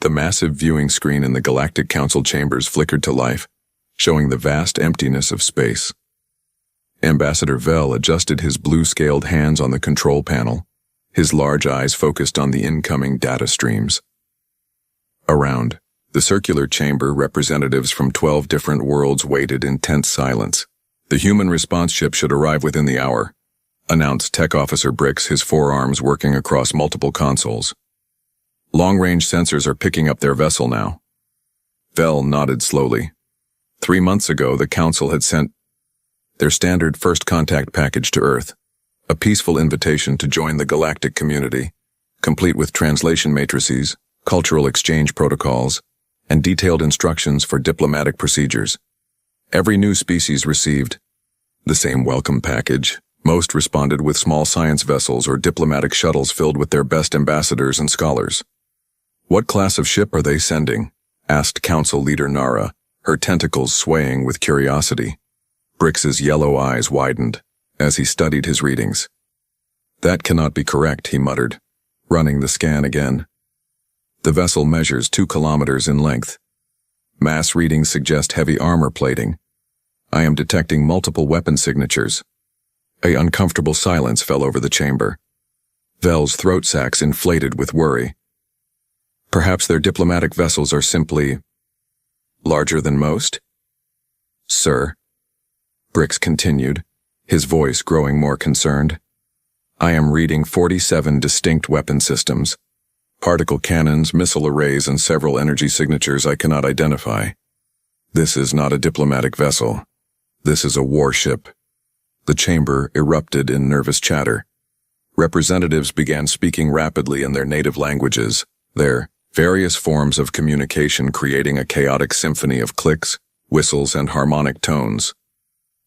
The massive viewing screen in the Galactic Council chambers flickered to life, showing the vast emptiness of space. Ambassador Vel adjusted his blue-scaled hands on the control panel, his large eyes focused on the incoming data streams. Around the circular chamber, representatives from 12 different worlds waited in tense silence. The human response ship should arrive within the hour, announced Tech Officer Brix, his forearms working across multiple consoles. Long-range sensors are picking up their vessel now. Vel nodded slowly. 3 months ago, the Council had sent their standard first contact package to Earth, a peaceful invitation to join the galactic community, complete with translation matrices, cultural exchange protocols, and detailed instructions for diplomatic procedures. Every new species received the same welcome package. Most responded with small science vessels or diplomatic shuttles filled with their best ambassadors and scholars. "What class of ship are they sending?" asked Council Leader Nara, her tentacles swaying with curiosity. Brix's yellow eyes widened as he studied his readings. "That cannot be correct," he muttered, running the scan again. "The vessel measures 2 kilometers in length. Mass readings suggest heavy armor plating. I am detecting multiple weapon signatures." A uncomfortable silence fell over the chamber. Vel's throat sacs inflated with worry. "Perhaps their diplomatic vessels are simply larger than most?" "Sir," Brix continued, his voice growing more concerned, "I am reading 47 distinct weapon systems. Particle cannons, missile arrays, and several energy signatures I cannot identify. This is not a diplomatic vessel. This is a warship." The chamber erupted in nervous chatter. Representatives began speaking rapidly in their native languages, their various forms of communication creating a chaotic symphony of clicks, whistles, and harmonic tones.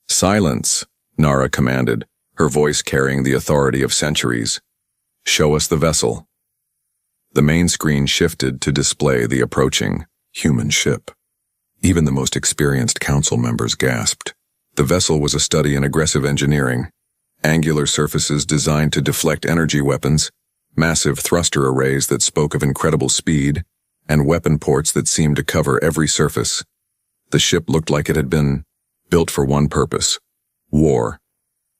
"Silence," Nara commanded, her voice carrying the authority of centuries. "Show us the vessel." The main screen shifted to display the approaching human ship. Even the most experienced council members gasped. The vessel was a study in aggressive engineering. Angular surfaces designed to deflect energy weapons, massive thruster arrays that spoke of incredible speed, and weapon ports that seemed to cover every surface. The ship looked like it had been built for one purpose: war.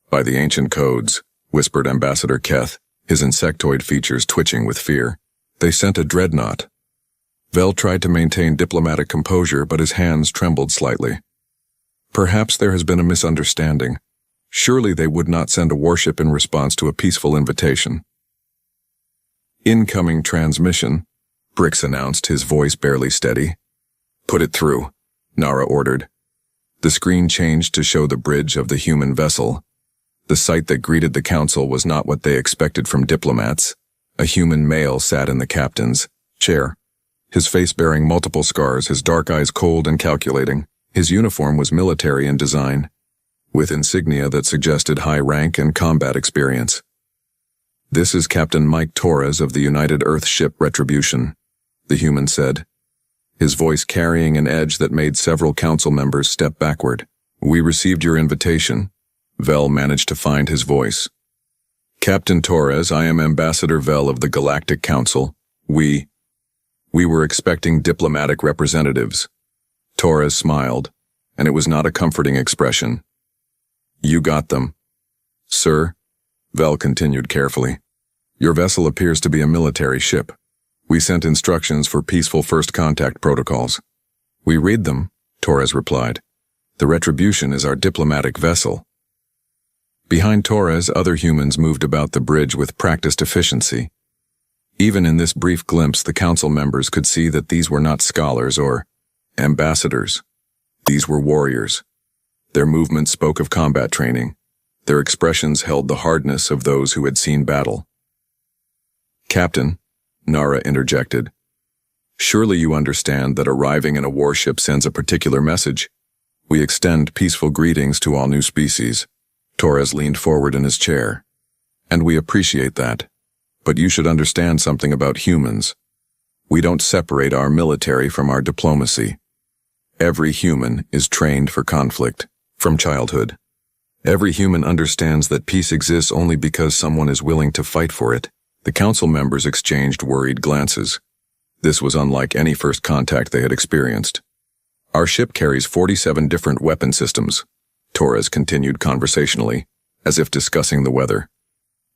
"By the ancient codes," whispered Ambassador Keth, his insectoid features twitching with fear. "They sent a dreadnought." Vel tried to maintain diplomatic composure, but his hands trembled slightly. "Perhaps there has been a misunderstanding. Surely they would not send a warship in response to a peaceful invitation." "Incoming transmission," Brix announced, his voice barely steady. "Put it through," Nara ordered. The screen changed to show the bridge of the human vessel. The sight that greeted the council was not what they expected from diplomats. A human male sat in the captain's chair, his face bearing multiple scars, his dark eyes cold and calculating. His uniform was military in design, with insignia that suggested high rank and combat experience. "This is Captain Mike Torres of the United Earth Ship Retribution," the human said, his voice carrying an edge that made several council members step backward. "We received your invitation." Vel managed to find his voice. "Captain Torres, I am Ambassador Vel of the Galactic Council. We were expecting diplomatic representatives." Torres smiled, and it was not a comforting expression. "You got them." "Sir," Vel continued carefully, "your vessel appears to be a military ship. We sent instructions for peaceful first contact protocols." "We read them," Torres replied. "The Retribution is our diplomatic vessel." Behind Torres, other humans moved about the bridge with practiced efficiency. Even in this brief glimpse, the council members could see that these were not scholars or ambassadors. These were warriors. Their movements spoke of combat training. Their expressions held the hardness of those who had seen battle. "Captain," Nara interjected, "surely you understand that arriving in a warship sends a particular message. We extend peaceful greetings to all new species." Torres leaned forward in his chair. "And we appreciate that. But you should understand something about humans. We don't separate our military from our diplomacy. Every human is trained for conflict, from childhood. Every human understands that peace exists only because someone is willing to fight for it." The council members exchanged worried glances. This was unlike any first contact they had experienced. Our ship carries 47 different weapon systems, Torres continued conversationally, as if discussing the weather.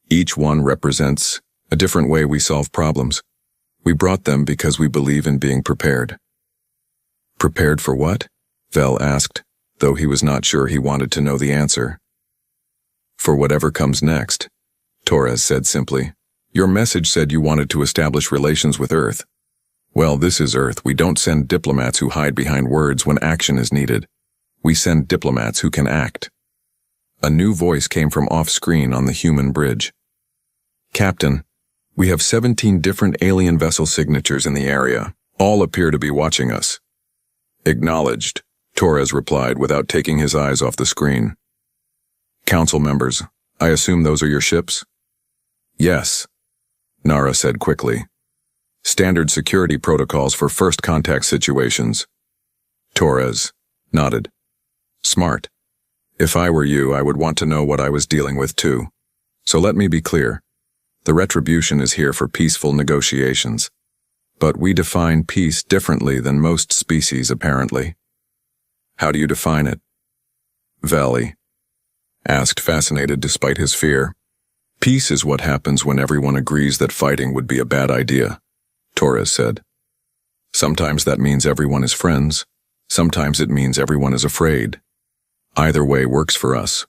Each one represents a different way we solve problems. We brought them because we believe in being prepared. Prepared for what? Vel asked, though he was not sure he wanted to know the answer. For whatever comes next, Torres said simply. Your message said you wanted to establish relations with Earth. Well, this is Earth. We don't send diplomats who hide behind words when action is needed. We send diplomats who can act. A new voice came from off-screen on the human bridge. Captain, we have 17 different alien vessel signatures in the area. All appear to be watching us. Acknowledged, Torres replied without taking his eyes off the screen. Council members, I assume those are your ships? Yes, Nara said quickly. Standard security protocols for first contact situations. Torres nodded. Smart. If I were you, I would want to know what I was dealing with too. So let me be clear. The Retribution is here for peaceful negotiations. But we define peace differently than most species, apparently. How do you define it? Valley asked, fascinated despite his fear. Peace is what happens when everyone agrees that fighting would be a bad idea, Torres said. Sometimes that means everyone is friends. Sometimes it means everyone is afraid. Either way works for us.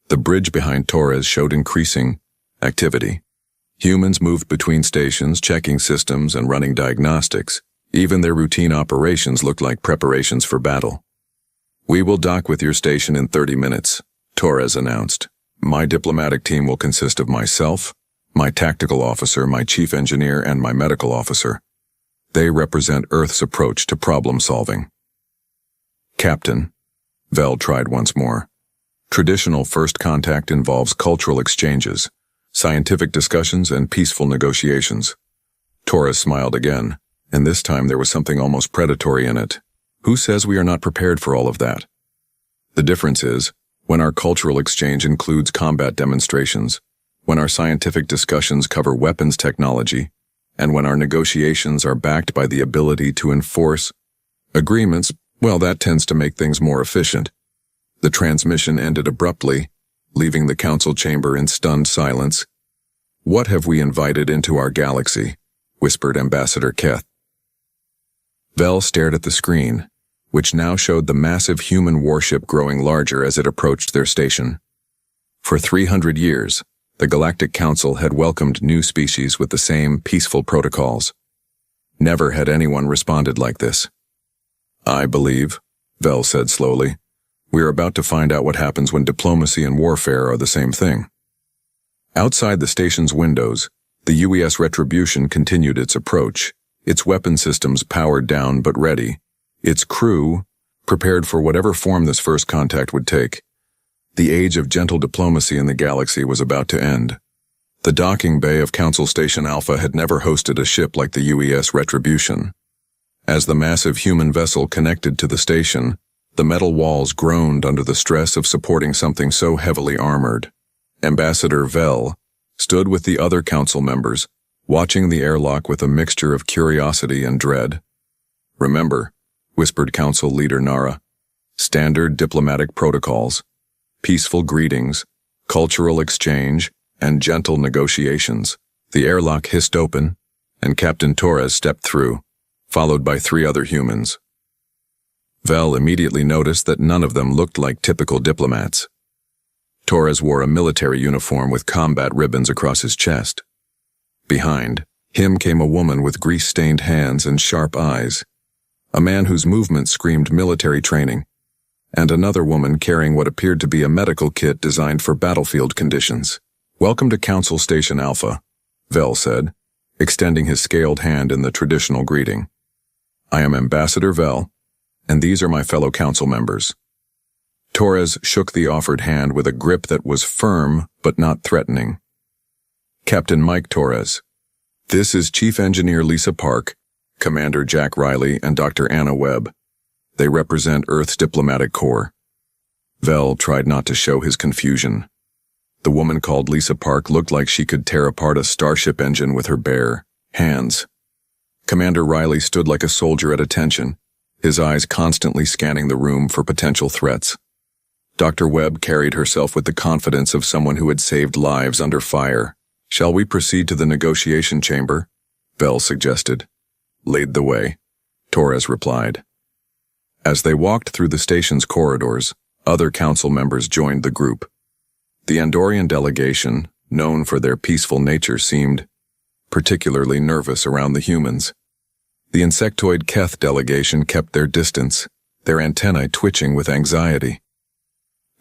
The bridge behind Torres showed increasing activity. Humans moved between stations, checking systems and running diagnostics. Even their routine operations looked like preparations for battle. We will dock with your station in 30 minutes, Torres announced. My diplomatic team will consist of myself, my tactical officer, my chief engineer, and my medical officer. They represent Earth's approach to problem solving. Captain, Vel tried once more. Traditional first contact involves cultural exchanges, scientific discussions, and peaceful negotiations. Torres smiled again, and this time there was something almost predatory in it. Who says we are not prepared for all of that? The difference is, when our cultural exchange includes combat demonstrations, when our scientific discussions cover weapons technology, and when our negotiations are backed by the ability to enforce agreements, well, that tends to make things more efficient. The transmission ended abruptly, leaving the council chamber in stunned silence. What have we invited into our galaxy? Whispered Ambassador Keth. Vel stared at the screen, which now showed the massive human warship growing larger as it approached their station. For 300 years, the Galactic Council had welcomed new species with the same peaceful protocols. Never had anyone responded like this. I believe, Vel said slowly, we are about to find out what happens when diplomacy and warfare are the same thing. Outside the station's windows, the UES Retribution continued its approach, its weapon systems powered down but ready, its crew prepared for whatever form this first contact would take. The age of gentle diplomacy in the galaxy was about to end. The docking bay of Council Station Alpha had never hosted a ship like the UES Retribution. As the massive human vessel connected to the station, the metal walls groaned under the stress of supporting something so heavily armored. Ambassador Vel stood with the other council members, watching the airlock with a mixture of curiosity and dread. Remember, whispered Council Leader Nara, standard diplomatic protocols, peaceful greetings, cultural exchange, and gentle negotiations. The airlock hissed open, and Captain Torres stepped through, followed by 3 other humans. Vel immediately noticed that none of them looked like typical diplomats. Torres wore a military uniform with combat ribbons across his chest. Behind him came a woman with grease-stained hands and sharp eyes, a man whose movements screamed military training, and another woman carrying what appeared to be a medical kit designed for battlefield conditions. Welcome to Council Station Alpha, Vel said, extending his scaled hand in the traditional greeting. I am Ambassador Vel, and these are my fellow council members. Torres shook the offered hand with a grip that was firm but not threatening. Captain Mike Torres. This is Chief Engineer Lisa Park, Commander Jack Riley, and Dr. Anna Webb. They represent Earth's diplomatic corps. Vel tried not to show his confusion. The woman called Lisa Park looked like she could tear apart a starship engine with her bare hands. Commander Riley stood like a soldier at attention, his eyes constantly scanning the room for potential threats. Dr. Webb carried herself with the confidence of someone who had saved lives under fire. "Shall we proceed to the negotiation chamber?" Bell suggested. "Lead the way," Torres replied. As they walked through the station's corridors, other council members joined the group. The Andorian delegation, known for their peaceful nature, seemed particularly nervous around the humans. The insectoid Keth delegation kept their distance, their antennae twitching with anxiety.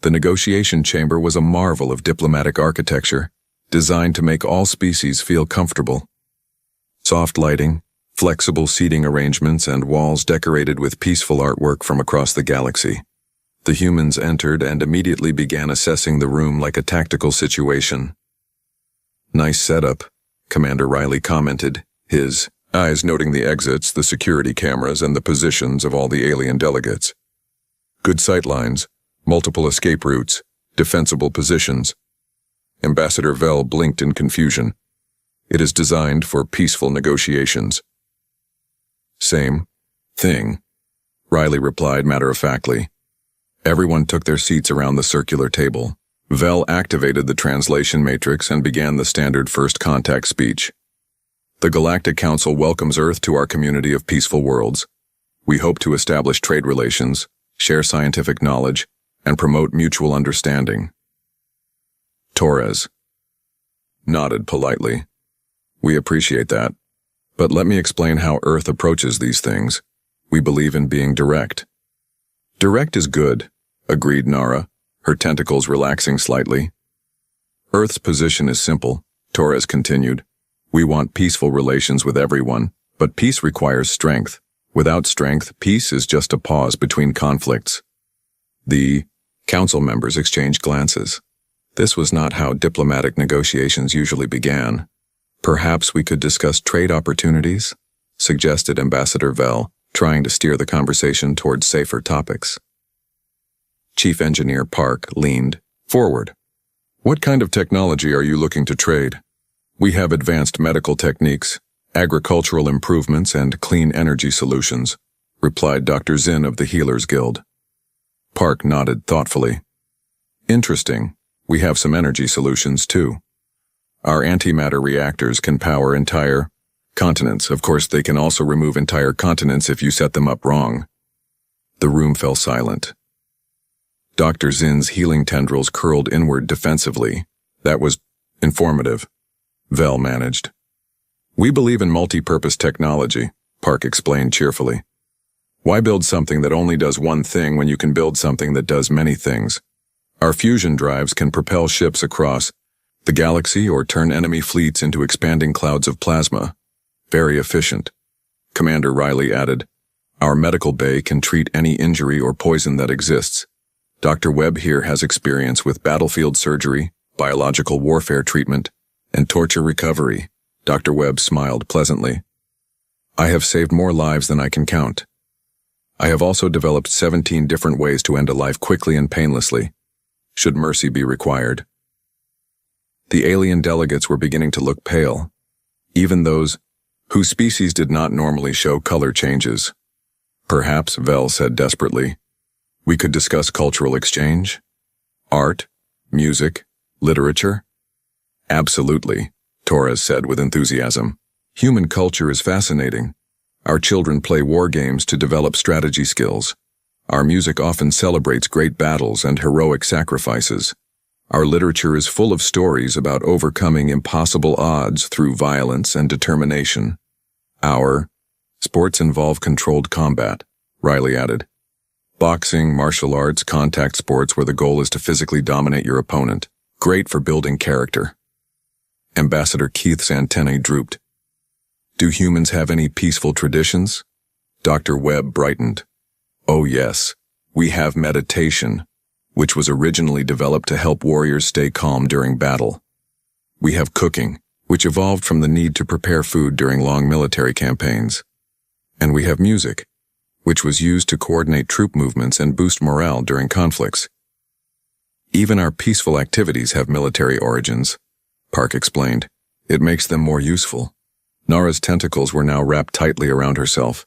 The negotiation chamber was a marvel of diplomatic architecture, designed to make all species feel comfortable. Soft lighting, flexible seating arrangements, and walls decorated with peaceful artwork from across the galaxy. The humans entered and immediately began assessing the room like a tactical situation. "Nice setup," Commander Riley commented, his eyes noting the exits, the security cameras, and the positions of all the alien delegates. "Good sightlines, multiple escape routes, defensible positions." Ambassador Vell blinked in confusion. "It is designed for peaceful negotiations." "Same thing," Riley replied matter-of-factly. Everyone took their seats around the circular table. Vell activated the translation matrix and began the standard first contact speech. "The Galactic Council welcomes Earth to our community of peaceful worlds. We hope to establish trade relations, share scientific knowledge, and promote mutual understanding." Torres nodded politely. "We appreciate that. But let me explain how Earth approaches these things. We believe in being direct." "Direct is good," agreed Nara, her tentacles relaxing slightly. "Earth's position is simple," Torres continued. "We want peaceful relations with everyone, but peace requires strength. Without strength, peace is just a pause between conflicts." The council members exchanged glances. This was not how diplomatic negotiations usually began. "Perhaps we could discuss trade opportunities," suggested Ambassador Vell, trying to steer the conversation towards safer topics. Chief Engineer Park leaned forward. "What kind of technology are you looking to trade?" "We have advanced medical techniques, agricultural improvements, and clean energy solutions," replied Dr. Zinn of the Healers Guild. Park nodded thoughtfully. "Interesting. We have some energy solutions, too. Our antimatter reactors can power entire continents. Of course, they can also remove entire continents if you set them up wrong." The room fell silent. Dr. Zinn's healing tendrils curled inward defensively. "That was informative," Vell managed. "We believe in multi-purpose technology," Park explained cheerfully. "Why build something that only does one thing when you can build something that does many things? Our fusion drives can propel ships across the galaxy or turn enemy fleets into expanding clouds of plasma. Very efficient." Commander Riley added, "Our medical bay can treat any injury or poison that exists. Dr. Webb here has experience with battlefield surgery, biological warfare treatment, and torture recovery." Dr. Webb smiled pleasantly. "I have saved more lives than I can count. I have also developed 17 different ways to end a life quickly and painlessly, should mercy be required." The alien delegates were beginning to look pale, even those whose species did not normally show color changes. "Perhaps," Vell said desperately, "we could discuss cultural exchange? Art, music, literature?" "Absolutely," Torres said with enthusiasm. "Human culture is fascinating. Our children play war games to develop strategy skills. Our music often celebrates great battles and heroic sacrifices. Our literature is full of stories about overcoming impossible odds through violence and determination. Our sports involve controlled combat," Riley added. "Boxing, martial arts, contact sports where the goal is to physically dominate your opponent. Great for building character." Ambassador Keith's antennae drooped. "Do humans have any peaceful traditions?" Dr. Webb brightened. "Oh yes, we have meditation, which was originally developed to help warriors stay calm during battle. We have cooking, which evolved from the need to prepare food during long military campaigns. And we have music, which was used to coordinate troop movements and boost morale during conflicts. Even our peaceful activities have military origins," Park explained. "It makes them more useful." Nara's tentacles were now wrapped tightly around herself.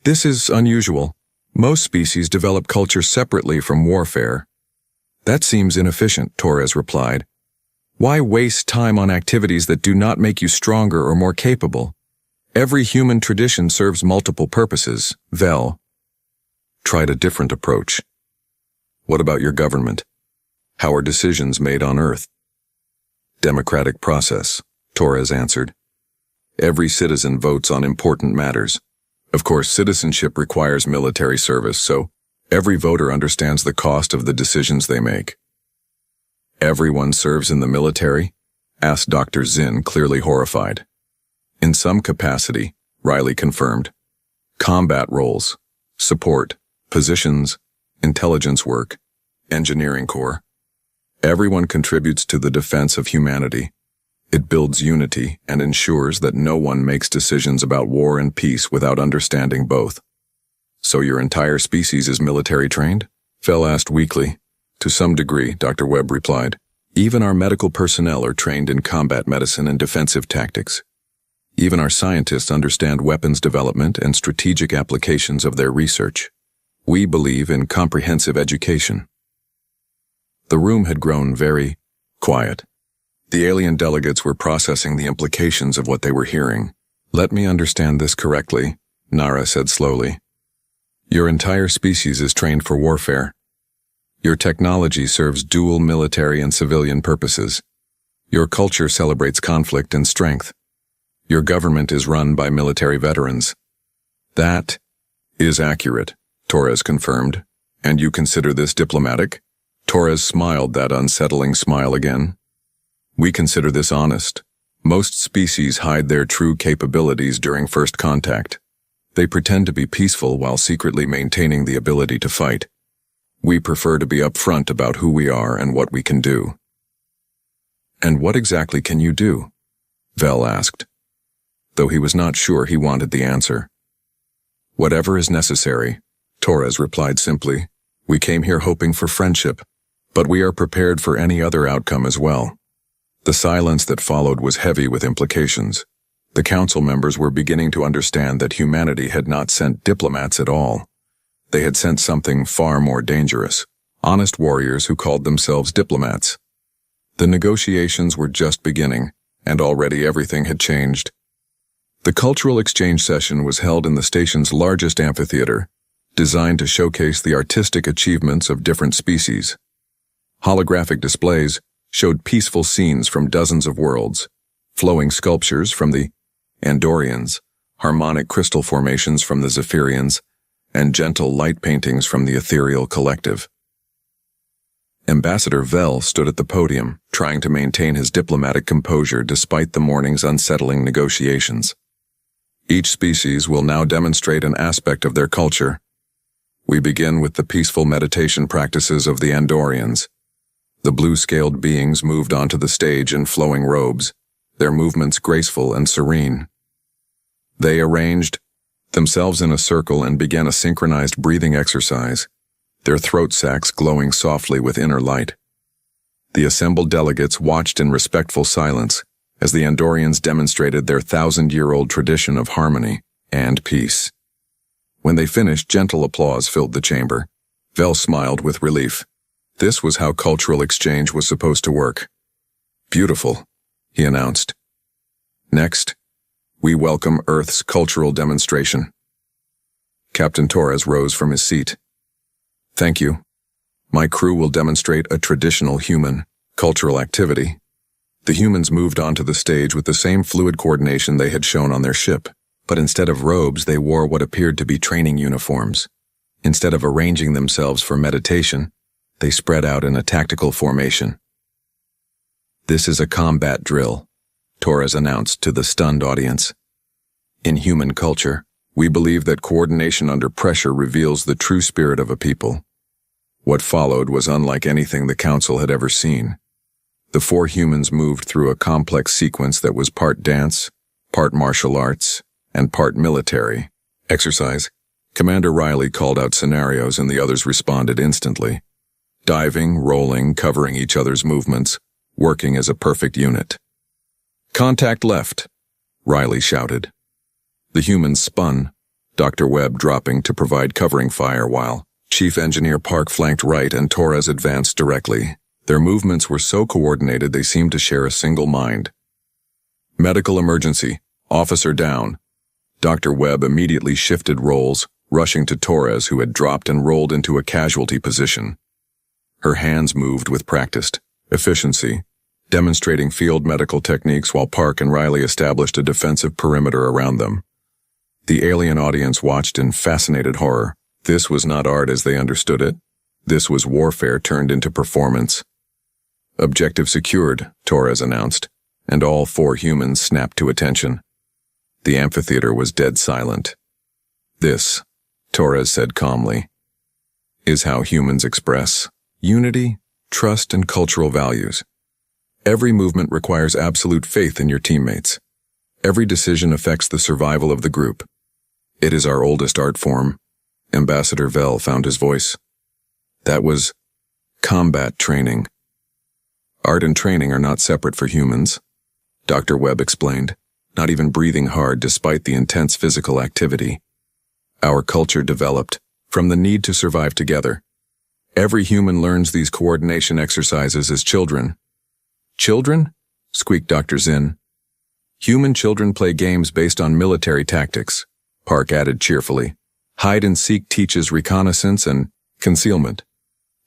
This is unusual. Most species develop culture separately from warfare. That seems inefficient, Torres replied. Why waste time on activities that do not make you stronger or more capable? Every human tradition serves multiple purposes. Vel tried a different approach. What about your government? How are decisions made on Earth? Democratic process, Torres answered. Every citizen votes on important matters. Of course, citizenship requires military service, so every voter understands the cost of the decisions they make. Everyone serves in the military? Asked Dr. Zinn, clearly horrified. In some capacity, Riley confirmed. Combat roles, support, positions, intelligence work, engineering corps. Everyone contributes to the defense of humanity. It builds unity and ensures that no one makes decisions about war and peace without understanding both. So your entire species is military trained? Fell asked weakly. To some degree, Dr. Webb replied. Even our medical personnel are trained in combat medicine and defensive tactics. Even our scientists understand weapons development and strategic applications of their research. We believe in comprehensive education. The room had grown very quiet. The alien delegates were processing the implications of what they were hearing. Let me understand this correctly, Nara said slowly. Your entire species is trained for warfare. Your technology serves dual military and civilian purposes. Your culture celebrates conflict and strength. Your government is run by military veterans. That is accurate, Torres confirmed. And you consider this diplomatic? Torres smiled that unsettling smile again. We consider this honest. Most species hide their true capabilities during first contact. They pretend to be peaceful while secretly maintaining the ability to fight. We prefer to be upfront about who we are and what we can do. And what exactly can you do? Vel asked, though he was not sure he wanted the answer. Whatever is necessary, Torres replied simply. We came here hoping for friendship, but we are prepared for any other outcome as well. The silence that followed was heavy with implications. The council members were beginning to understand that humanity had not sent diplomats at all. They had sent something far more dangerous, honest warriors who called themselves diplomats. The negotiations were just beginning, and already everything had changed. The cultural exchange session was held in the station's largest amphitheater, designed to showcase the artistic achievements of different species. Holographic displays showed peaceful scenes from dozens of worlds, flowing sculptures from the Andorians, harmonic crystal formations from the Zephyrians, and gentle light paintings from the ethereal collective. Ambassador Vel stood at the podium, trying to maintain his diplomatic composure despite the morning's unsettling negotiations. Each species will now demonstrate an aspect of their culture. We begin with the peaceful meditation practices of the Andorians. The blue-scaled beings moved onto the stage in flowing robes, their movements graceful and serene. They arranged themselves in a circle and began a synchronized breathing exercise, their throat sacs glowing softly with inner light. The assembled delegates watched in respectful silence as the Andorians demonstrated their 1,000-year-old tradition of harmony and peace. When they finished, gentle applause filled the chamber. Vel smiled with relief. This was how cultural exchange was supposed to work. Beautiful, he announced. Next, we welcome Earth's cultural demonstration. Captain Torres rose from his seat. Thank you. My crew will demonstrate a traditional human cultural activity. The humans moved onto the stage with the same fluid coordination they had shown on their ship, but instead of robes, they wore what appeared to be training uniforms. Instead of arranging themselves for meditation, they spread out in a tactical formation. This is a combat drill, Torres announced to the stunned audience. In human culture, we believe that coordination under pressure reveals the true spirit of a people. What followed was unlike anything the Council had ever seen. The four humans moved through a complex sequence that was part dance, part martial arts, and part military exercise. Commander Riley called out scenarios and the others responded instantly. Diving, rolling, covering each other's movements, working as a perfect unit. Contact left, Riley shouted. The humans spun, Dr. Webb dropping to provide covering fire while Chief Engineer Park flanked right and Torres advanced directly. Their movements were so coordinated they seemed to share a single mind. Medical emergency. Officer down. Dr. Webb immediately shifted roles, rushing to Torres, who had dropped and rolled into a casualty position. Her hands moved with practiced efficiency, demonstrating field medical techniques while Park and Riley established a defensive perimeter around them. The alien audience watched in fascinated horror. This was not art as they understood it. This was warfare turned into performance. Objective secured, Torres announced, and all 4 humans snapped to attention. The amphitheater was dead silent. This, Torres said calmly, is how humans express unity, trust, and cultural values. Every movement requires absolute faith in your teammates. Every decision affects the survival of the group. It is our oldest art form. Ambassador Vell found his voice. That was combat training. Art and training are not separate for humans, Dr. Webb explained, not even breathing hard despite the intense physical activity. Our culture developed from the need to survive together. Every human learns these coordination exercises as children. Children? Squeaked Dr. Zinn. Human children play games based on military tactics, Park added cheerfully. Hide and seek teaches reconnaissance and concealment.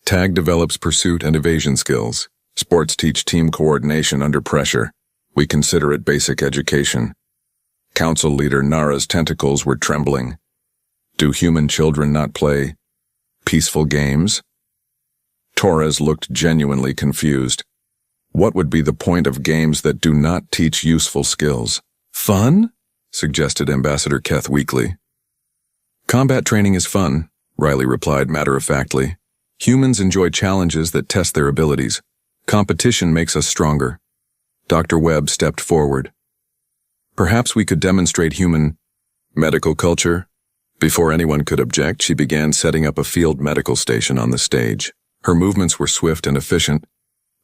Tag develops pursuit and evasion skills. Sports teach team coordination under pressure. We consider it basic education. Council leader Nara's tentacles were trembling. Do human children not play peaceful games? Torres looked genuinely confused. What would be the point of games that do not teach useful skills? Fun? Suggested Ambassador Keth weakly. Combat training is fun, Riley replied matter-of-factly. Humans enjoy challenges that test their abilities. Competition makes us stronger. Dr. Webb stepped forward. Perhaps we could demonstrate human medical culture? Before anyone could object, she began setting up a field medical station on the stage. Her movements were swift and efficient,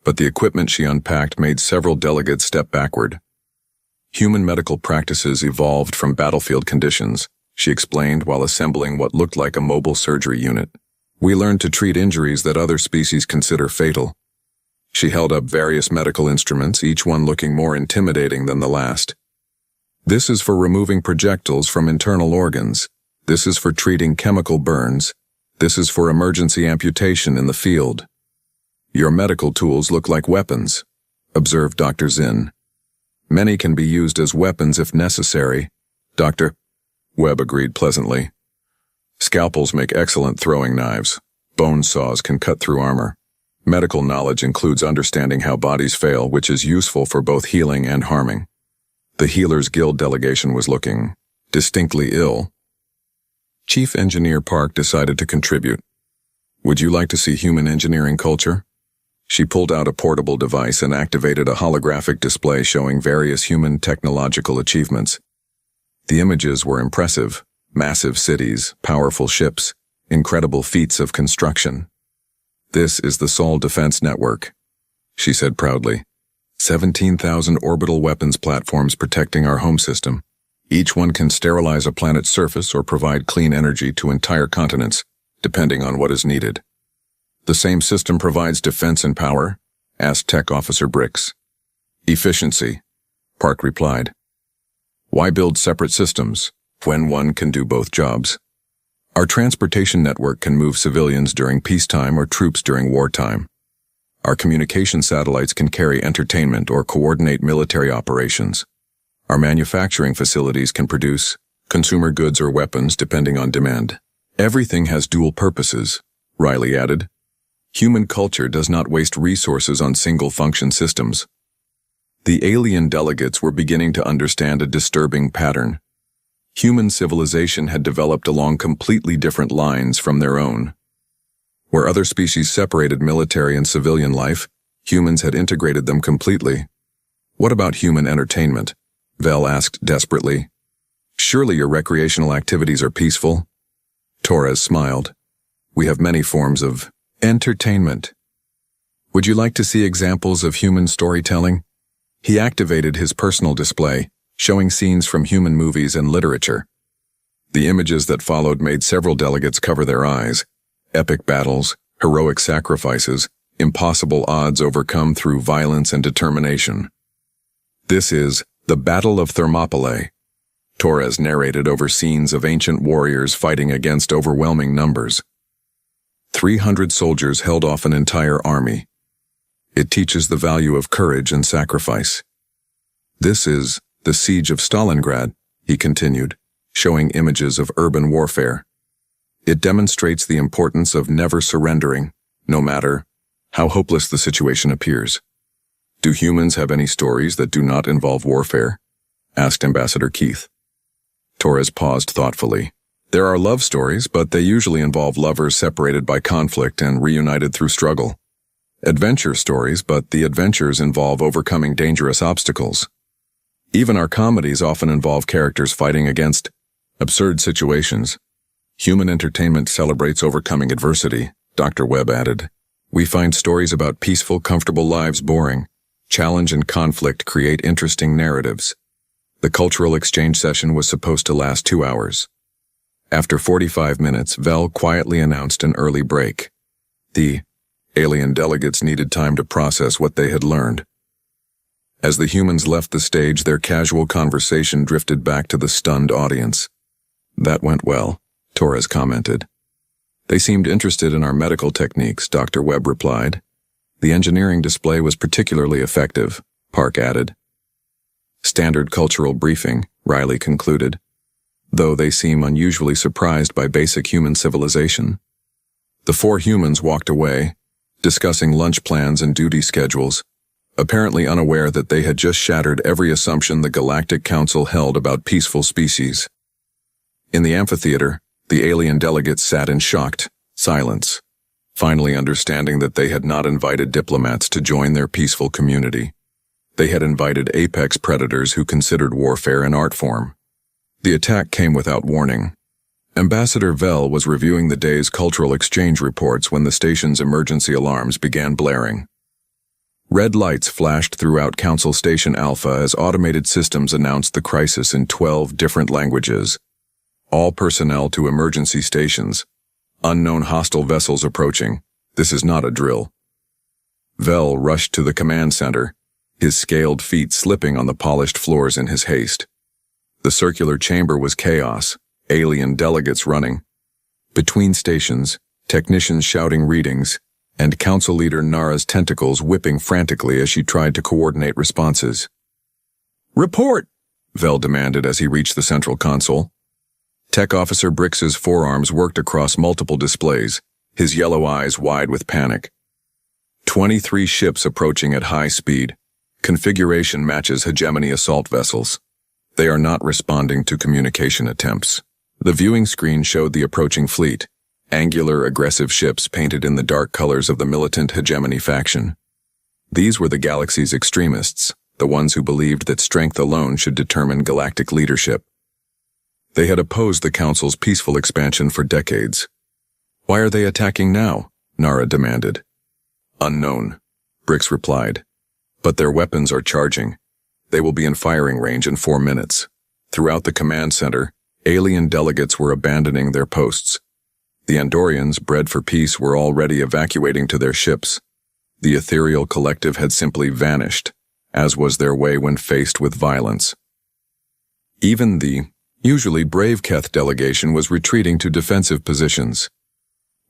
but the equipment she unpacked made several delegates step backward. Human medical practices evolved from battlefield conditions, she explained while assembling what looked like a mobile surgery unit. We learned to treat injuries that other species consider fatal. She held up various medical instruments, each one looking more intimidating than the last. This is for removing projectiles from internal organs. This is for treating chemical burns. This is for emergency amputation in the field. Your medical tools look like weapons, observed Dr. Zinn. Many can be used as weapons if necessary, Dr. Webb agreed pleasantly. Scalpels make excellent throwing knives. Bone saws can cut through armor. Medical knowledge includes understanding how bodies fail, which is useful for both healing and harming. The Healers Guild delegation was looking distinctly ill. Chief Engineer Park decided to contribute. Would you like to see human engineering culture? She pulled out a portable device and activated a holographic display showing various human technological achievements. The images were impressive: massive cities, powerful ships, incredible feats of construction. This is the Sol Defense Network, she said proudly. 17,000 orbital weapons platforms protecting our home system. Each one can sterilize a planet's surface or provide clean energy to entire continents, depending on what is needed. The same system provides defense and power? Asked Tech Officer Bricks. Efficiency, Park replied. Why build separate systems when one can do both jobs? Our transportation network can move civilians during peacetime or troops during wartime. Our communication satellites can carry entertainment or coordinate military operations. Our manufacturing facilities can produce consumer goods or weapons depending on demand. Everything has dual purposes, Riley added. Human culture does not waste resources on single-function systems. The alien delegates were beginning to understand a disturbing pattern. Human civilization had developed along completely different lines from their own. Where other species separated military and civilian life, humans had integrated them completely. What about human entertainment? Vell asked desperately. Surely your recreational activities are peaceful? Torres smiled. We have many forms of entertainment. Would you like to see examples of human storytelling? He activated his personal display, showing scenes from human movies and literature. The images that followed made several delegates cover their eyes. Epic battles, heroic sacrifices, impossible odds overcome through violence and determination. This is the Battle of Thermopylae. Torres narrated over scenes of ancient warriors fighting against overwhelming numbers. 300 soldiers held off an entire army. It teaches the value of courage and sacrifice. This is the Siege of Stalingrad, he continued, showing images of urban warfare. It demonstrates the importance of never surrendering, no matter how hopeless the situation appears. Do humans have any stories that do not involve warfare? Asked Ambassador Keith. Torres paused thoughtfully. There are love stories, but they usually involve lovers separated by conflict and reunited through struggle. Adventure stories, but the adventures involve overcoming dangerous obstacles. Even our comedies often involve characters fighting against absurd situations. Human entertainment celebrates overcoming adversity, Dr. Webb added. We find stories about peaceful, comfortable lives boring. Challenge and conflict create interesting narratives. The cultural exchange session was supposed to last 2 hours. After 45 minutes, Vel quietly announced an early break. The alien delegates needed time to process what they had learned. As the humans left the stage, their casual conversation drifted back to the stunned audience. That went well, Torres commented. They seemed interested in our medical techniques, Dr. Webb replied. The engineering display was particularly effective, Park added. Standard cultural briefing, Riley concluded, though they seem unusually surprised by basic human civilization. The 4 humans walked away, discussing lunch plans and duty schedules, apparently unaware that they had just shattered every assumption the Galactic Council held about peaceful species. In the amphitheater, the alien delegates sat in shocked silence, finally understanding that they had not invited diplomats to join their peaceful community. They had invited apex predators who considered warfare an art form. The attack came without warning. Ambassador Vel was reviewing the day's cultural exchange reports when the station's emergency alarms began blaring. Red lights flashed throughout Council Station Alpha as automated systems announced the crisis in 12 different languages. All personnel to emergency stations. Unknown hostile vessels approaching. This is not a drill. Vel rushed to the command center, his scaled feet slipping on the polished floors in his haste. The circular chamber was chaos, alien delegates running. Between stations, technicians shouting readings, and Council Leader Nara's tentacles whipping frantically as she tried to coordinate responses. "Report!" Vel demanded as he reached the central console. Tech Officer Brix's forearms worked across multiple displays, his yellow eyes wide with panic. 23 ships approaching at high speed. Configuration matches hegemony assault vessels. They are not responding to communication attempts. The viewing screen showed the approaching fleet, angular, aggressive ships painted in the dark colors of the militant hegemony faction. These were the galaxy's extremists, the ones who believed that strength alone should determine galactic leadership. They had opposed the Council's peaceful expansion for decades. Why are they attacking now? Nara demanded. Unknown, Brix replied. But their weapons are charging. They will be in firing range in 4 minutes. Throughout the command center, alien delegates were abandoning their posts. The Andorians, bred for peace, were already evacuating to their ships. The ethereal collective had simply vanished, as was their way when faced with violence. Even the usually brave Keth delegation was retreating to defensive positions.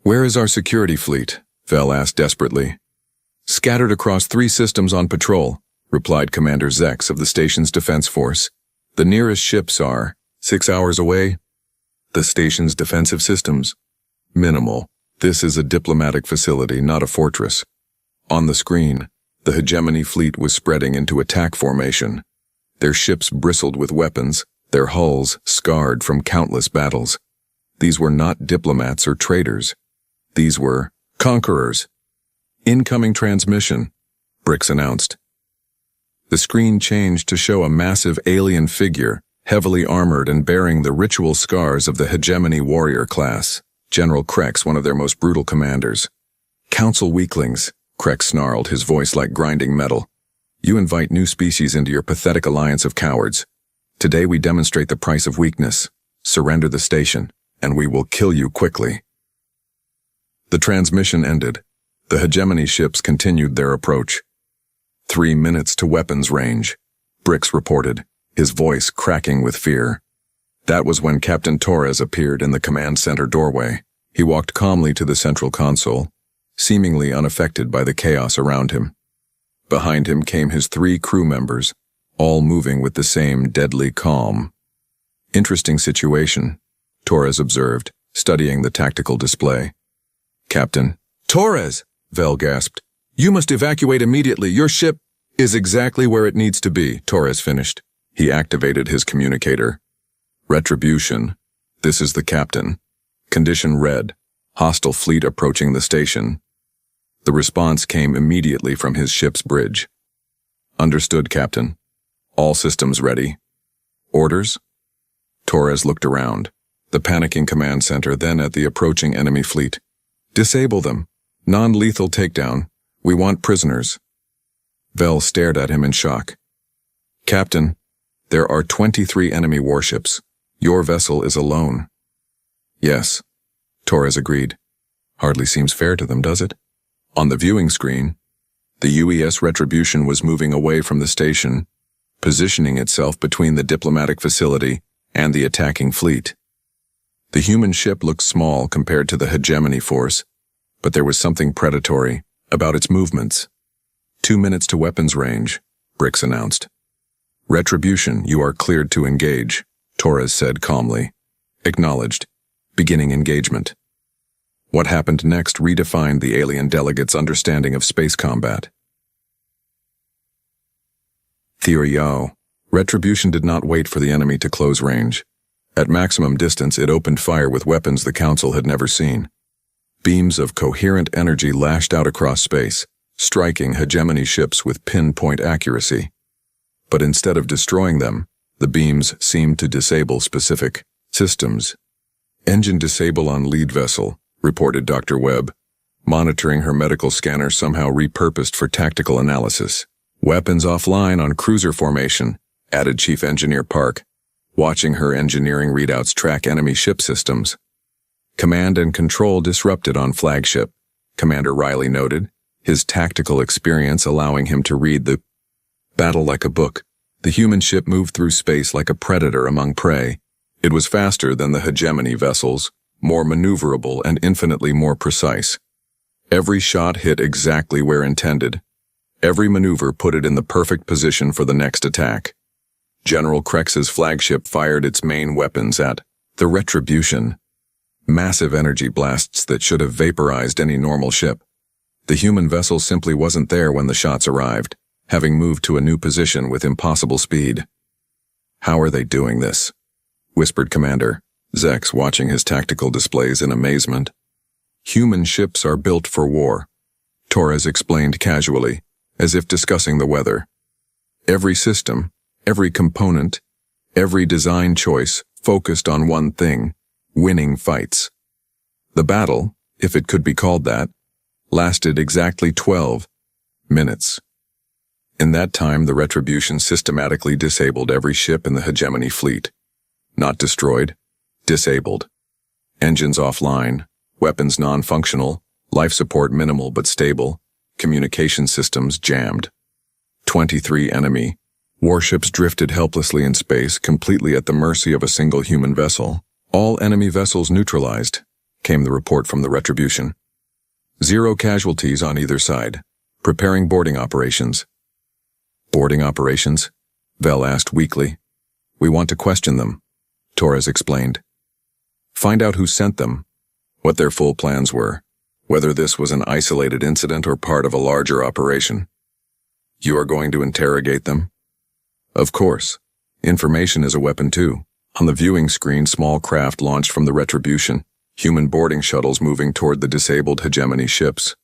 "Where is our security fleet?" Vel asked desperately. "Scattered across 3 systems on patrol," replied Commander Zex of the station's defense force. "The nearest ships are 6 hours away." "The station's defensive systems?" "Minimal. This is a diplomatic facility, not a fortress." On the screen, the hegemony fleet was spreading into attack formation. Their ships bristled with weapons, their hulls scarred from countless battles. These were not diplomats or traitors. These were conquerors. "Incoming transmission," Brix announced. The screen changed to show a massive alien figure, heavily armored and bearing the ritual scars of the hegemony warrior class. General Krex, one of their most brutal commanders. "Council weaklings," Krex snarled, his voice like grinding metal. "You invite new species into your pathetic alliance of cowards. Today we demonstrate the price of weakness. Surrender the station, and we will kill you quickly. The transmission ended. The hegemony ships continued their approach. 3 minutes to weapons range, Brix reported, his voice cracking with fear. That was when Captain Torres appeared in the command center doorway. He walked calmly to the central console, seemingly unaffected by the chaos around him. Behind him came his 3 crew members, all moving with the same deadly calm. Interesting situation, Torres observed, studying the tactical display. Captain. Torres, Vel gasped. You must evacuate immediately. Your ship is exactly where it needs to be, Torres finished. He activated his communicator. Retribution. This is the captain. Condition red. Hostile fleet approaching the station. The response came immediately from his ship's bridge. Understood, Captain. All systems ready. Orders? Torres looked around, the panicking command center, then at the approaching enemy fleet. Disable them. Non-lethal takedown. We want prisoners. Vel stared at him in shock. Captain, there are 23 enemy warships. Your vessel is alone. Yes, Torres agreed. Hardly seems fair to them, does it? On the viewing screen, the UES Retribution was moving away from the station, positioning itself between the diplomatic facility and the attacking fleet. The human ship looked small compared to the hegemony force, but there was something predatory about its movements. 2 minutes to weapons range, Brix announced. Retribution, you are cleared to engage, Torres said calmly. Acknowledged. Beginning engagement. What happened next redefined the alien delegates' understanding of space combat. Theory O. Retribution did not wait for the enemy to close range. At maximum distance, it opened fire with weapons the Council had never seen. Beams of coherent energy lashed out across space, striking hegemony ships with pinpoint accuracy. But instead of destroying them, the beams seemed to disable specific systems. Engine disable on lead vessel, reported Dr. Webb, monitoring her medical scanner somehow repurposed for tactical analysis. Weapons offline on cruiser formation, added Chief Engineer Park, watching her engineering readouts track enemy ship systems. Command and control disrupted on flagship, Commander Riley noted, his tactical experience allowing him to read the battle like a book. The human ship moved through space like a predator among prey. It was faster than the hegemony vessels, more maneuverable and infinitely more precise. Every shot hit exactly where intended. Every maneuver put it in the perfect position for the next attack. General Krex's flagship fired its main weapons at the Retribution. Massive energy blasts that should have vaporized any normal ship. The human vessel simply wasn't there when the shots arrived, having moved to a new position with impossible speed. How are they doing this? Whispered Commander Zex, watching his tactical displays in amazement. Human ships are built for war, Torres explained casually, as if discussing the weather. Every system, every component, every design choice focused on one thing, winning fights. The battle, if it could be called that, lasted exactly 12 minutes. In that time, the Retribution systematically disabled every ship in the hegemony fleet. Not destroyed, disabled. Engines offline, weapons non-functional, life support minimal but stable, communication systems jammed. 23 enemy warships drifted helplessly in space, completely at the mercy of a single human vessel. All enemy vessels neutralized, came the report from the Retribution. 0 casualties on either side. Preparing boarding operations. Boarding operations? Vel asked weakly. We want to question them, Torres explained. Find out who sent them, what their full plans were, whether this was an isolated incident or part of a larger operation. You are going to interrogate them? Of course. Information is a weapon too. On the viewing screen, small craft launched from the Retribution, human boarding shuttles moving toward the disabled hegemony ships.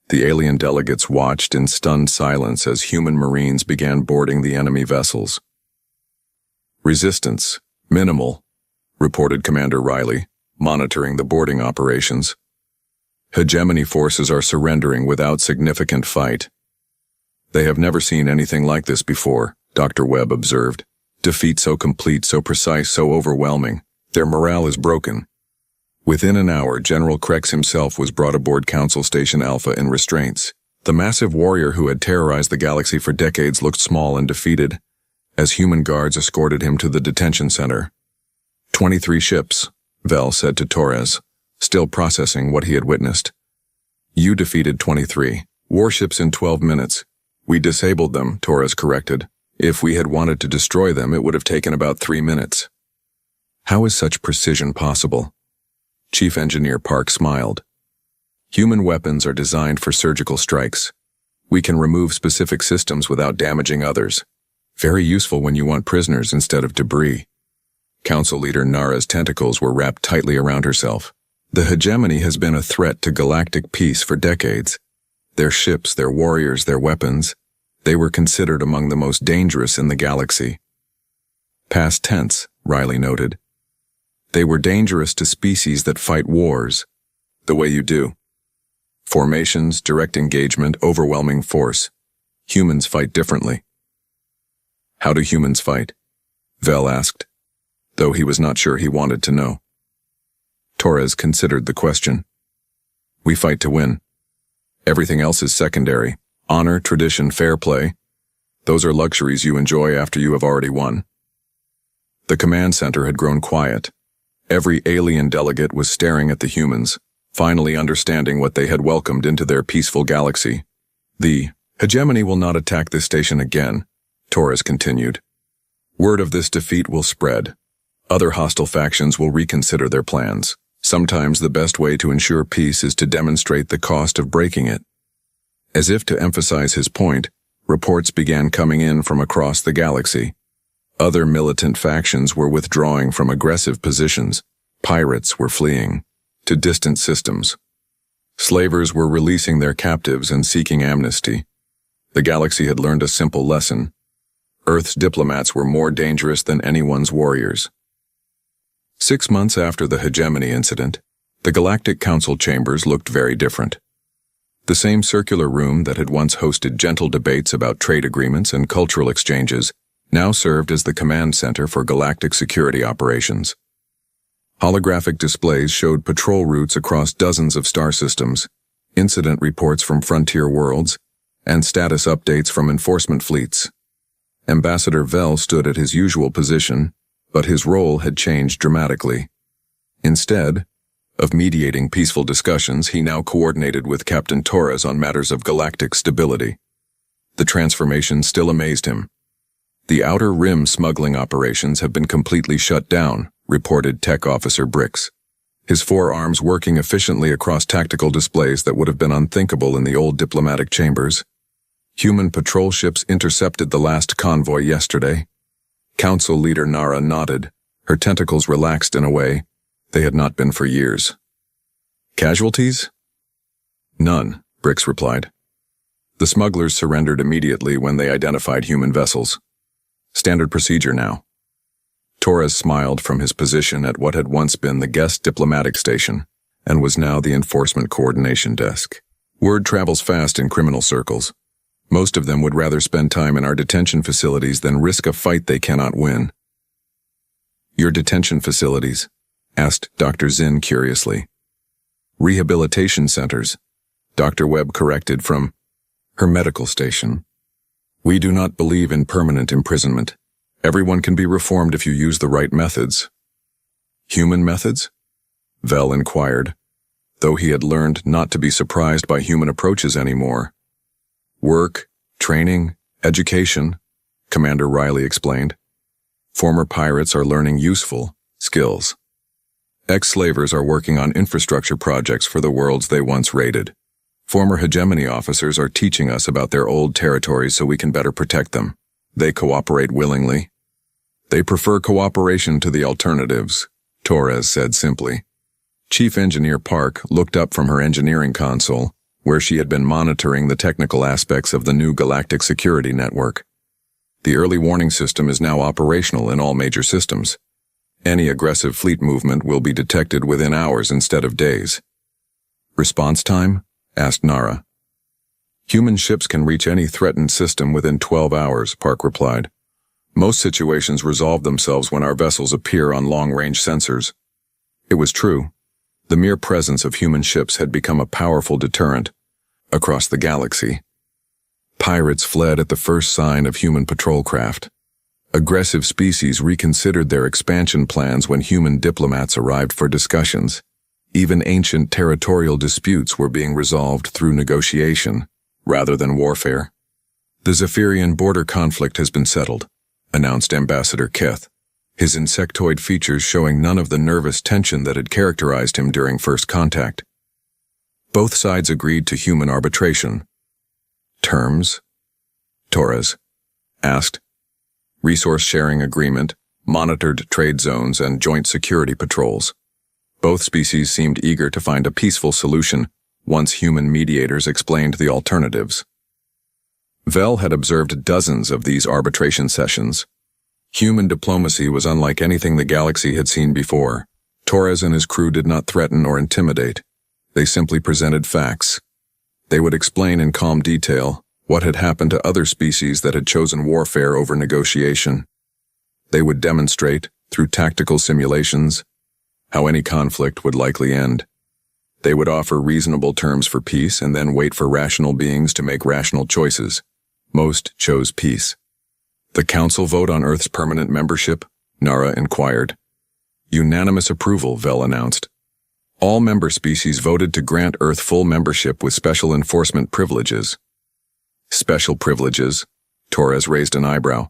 The alien delegates watched in stunned silence as human marines began boarding the enemy vessels. Resistance, minimal, reported Commander Riley, monitoring the boarding operations. Hegemony forces are surrendering without significant fight. They have never seen anything like this before, Dr. Webb observed, Defeat so complete, so precise, so overwhelming. Their morale is broken. Within an hour, General Krex himself was brought aboard Council Station Alpha in restraints. The massive warrior who had terrorized the galaxy for decades looked small and defeated, as human guards escorted him to the detention center. 23 ships, Vel said to Torres, still processing what he had witnessed. You defeated 23 warships in 12 minutes. We disabled them, Torres corrected. If we had wanted to destroy them, it would have taken about 3 minutes. How is such precision possible? Chief Engineer Park smiled. Human weapons are designed for surgical strikes. We can remove specific systems without damaging others. Very useful when you want prisoners instead of debris. Council Leader Nara's tentacles were wrapped tightly around herself. The hegemony has been a threat to galactic peace for decades. Their ships, their warriors, their weapons, they were considered among the most dangerous in the galaxy. Past tense, Riley noted. They were dangerous to species that fight wars, the way you do. Formations, direct engagement, overwhelming force. Humans fight differently. How do humans fight? Vel asked, though he was not sure he wanted to know. Torres considered the question. We fight to win. Everything else is secondary. Honor, tradition, fair play. Those are luxuries you enjoy after you have already won. The command center had grown quiet. Every alien delegate was staring at the humans, finally understanding what they had welcomed into their peaceful galaxy. The hegemony will not attack this station again, Torres continued. Word of this defeat will spread. Other hostile factions will reconsider their plans. Sometimes the best way to ensure peace is to demonstrate the cost of breaking it. As if to emphasize his point, reports began coming in from across the galaxy. Other militant factions were withdrawing from aggressive positions. Pirates were fleeing to distant systems. Slavers were releasing their captives and seeking amnesty. The galaxy had learned a simple lesson. Earth's diplomats were more dangerous than anyone's warriors. 6 months after the hegemony incident, the Galactic Council chambers looked very different. The same circular room that had once hosted gentle debates about trade agreements and cultural exchanges now served as the command center for galactic security operations. Holographic displays showed patrol routes across dozens of star systems, incident reports from frontier worlds, and status updates from enforcement fleets. Ambassador Vel stood at his usual position, but his role had changed dramatically. Instead of mediating peaceful discussions, he now coordinated with Captain Torres on matters of galactic stability. The transformation still amazed him. The Outer Rim smuggling operations have been completely shut down, reported Tech Officer Brix, his forearms working efficiently across tactical displays that would have been unthinkable in the old diplomatic chambers. Human patrol ships intercepted the last convoy yesterday. Council Leader Nara nodded, her tentacles relaxed in a way they had not been for years. Casualties? None, Brix replied. The smugglers surrendered immediately when they identified human vessels. Standard procedure now. Torres smiled from his position at what had once been the guest diplomatic station and was now the enforcement coordination desk. Word travels fast in criminal circles. Most of them would rather spend time in our detention facilities than risk a fight they cannot win. Your detention facilities? Asked Dr. Zinn curiously. Rehabilitation centers, Dr. Webb corrected from her medical station. We do not believe in permanent imprisonment. Everyone can be reformed if you use the right methods. Human methods? Vel inquired, though he had learned not to be surprised by human approaches anymore. Work, training, education, Commander Riley explained. Former pirates are learning useful skills. Ex-slavers are working on infrastructure projects for the worlds they once raided. Former hegemony officers are teaching us about their old territories so we can better protect them. They cooperate willingly. They prefer cooperation to the alternatives, Torres said simply. Chief Engineer Park looked up from her engineering console, where she had been monitoring the technical aspects of the new galactic security network. The early warning system is now operational in all major systems. Any aggressive fleet movement will be detected within hours instead of days. Response time? Asked Nara. Human ships can reach any threatened system within 12 hours, Park replied. Most situations resolve themselves when our vessels appear on long-range sensors. It was true. The mere presence of human ships had become a powerful deterrent across the galaxy. Pirates fled at the first sign of human patrol craft. Aggressive species reconsidered their expansion plans when human diplomats arrived for discussions. Even ancient territorial disputes were being resolved through negotiation, rather than warfare. The Zephyrian border conflict has been settled, announced Ambassador Keth, his insectoid features showing none of the nervous tension that had characterized him during first contact. Both sides agreed to human arbitration. Terms? Torres asked. Resource sharing agreement, monitored trade zones, and joint security patrols. Both species seemed eager to find a peaceful solution once human mediators explained the alternatives. Vel had observed dozens of these arbitration sessions. Human diplomacy was unlike anything the galaxy had seen before. Torres and his crew did not threaten or intimidate. They simply presented facts. They would explain in calm detail what had happened to other species that had chosen warfare over negotiation. They would demonstrate, through tactical simulations, how any conflict would likely end. They would offer reasonable terms for peace and then wait for rational beings to make rational choices. Most chose peace. The Council vote on Earth's permanent membership? Nara inquired. Unanimous approval, Vel announced. All member species voted to grant Earth full membership with special enforcement privileges. Special privileges? Torres raised an eyebrow.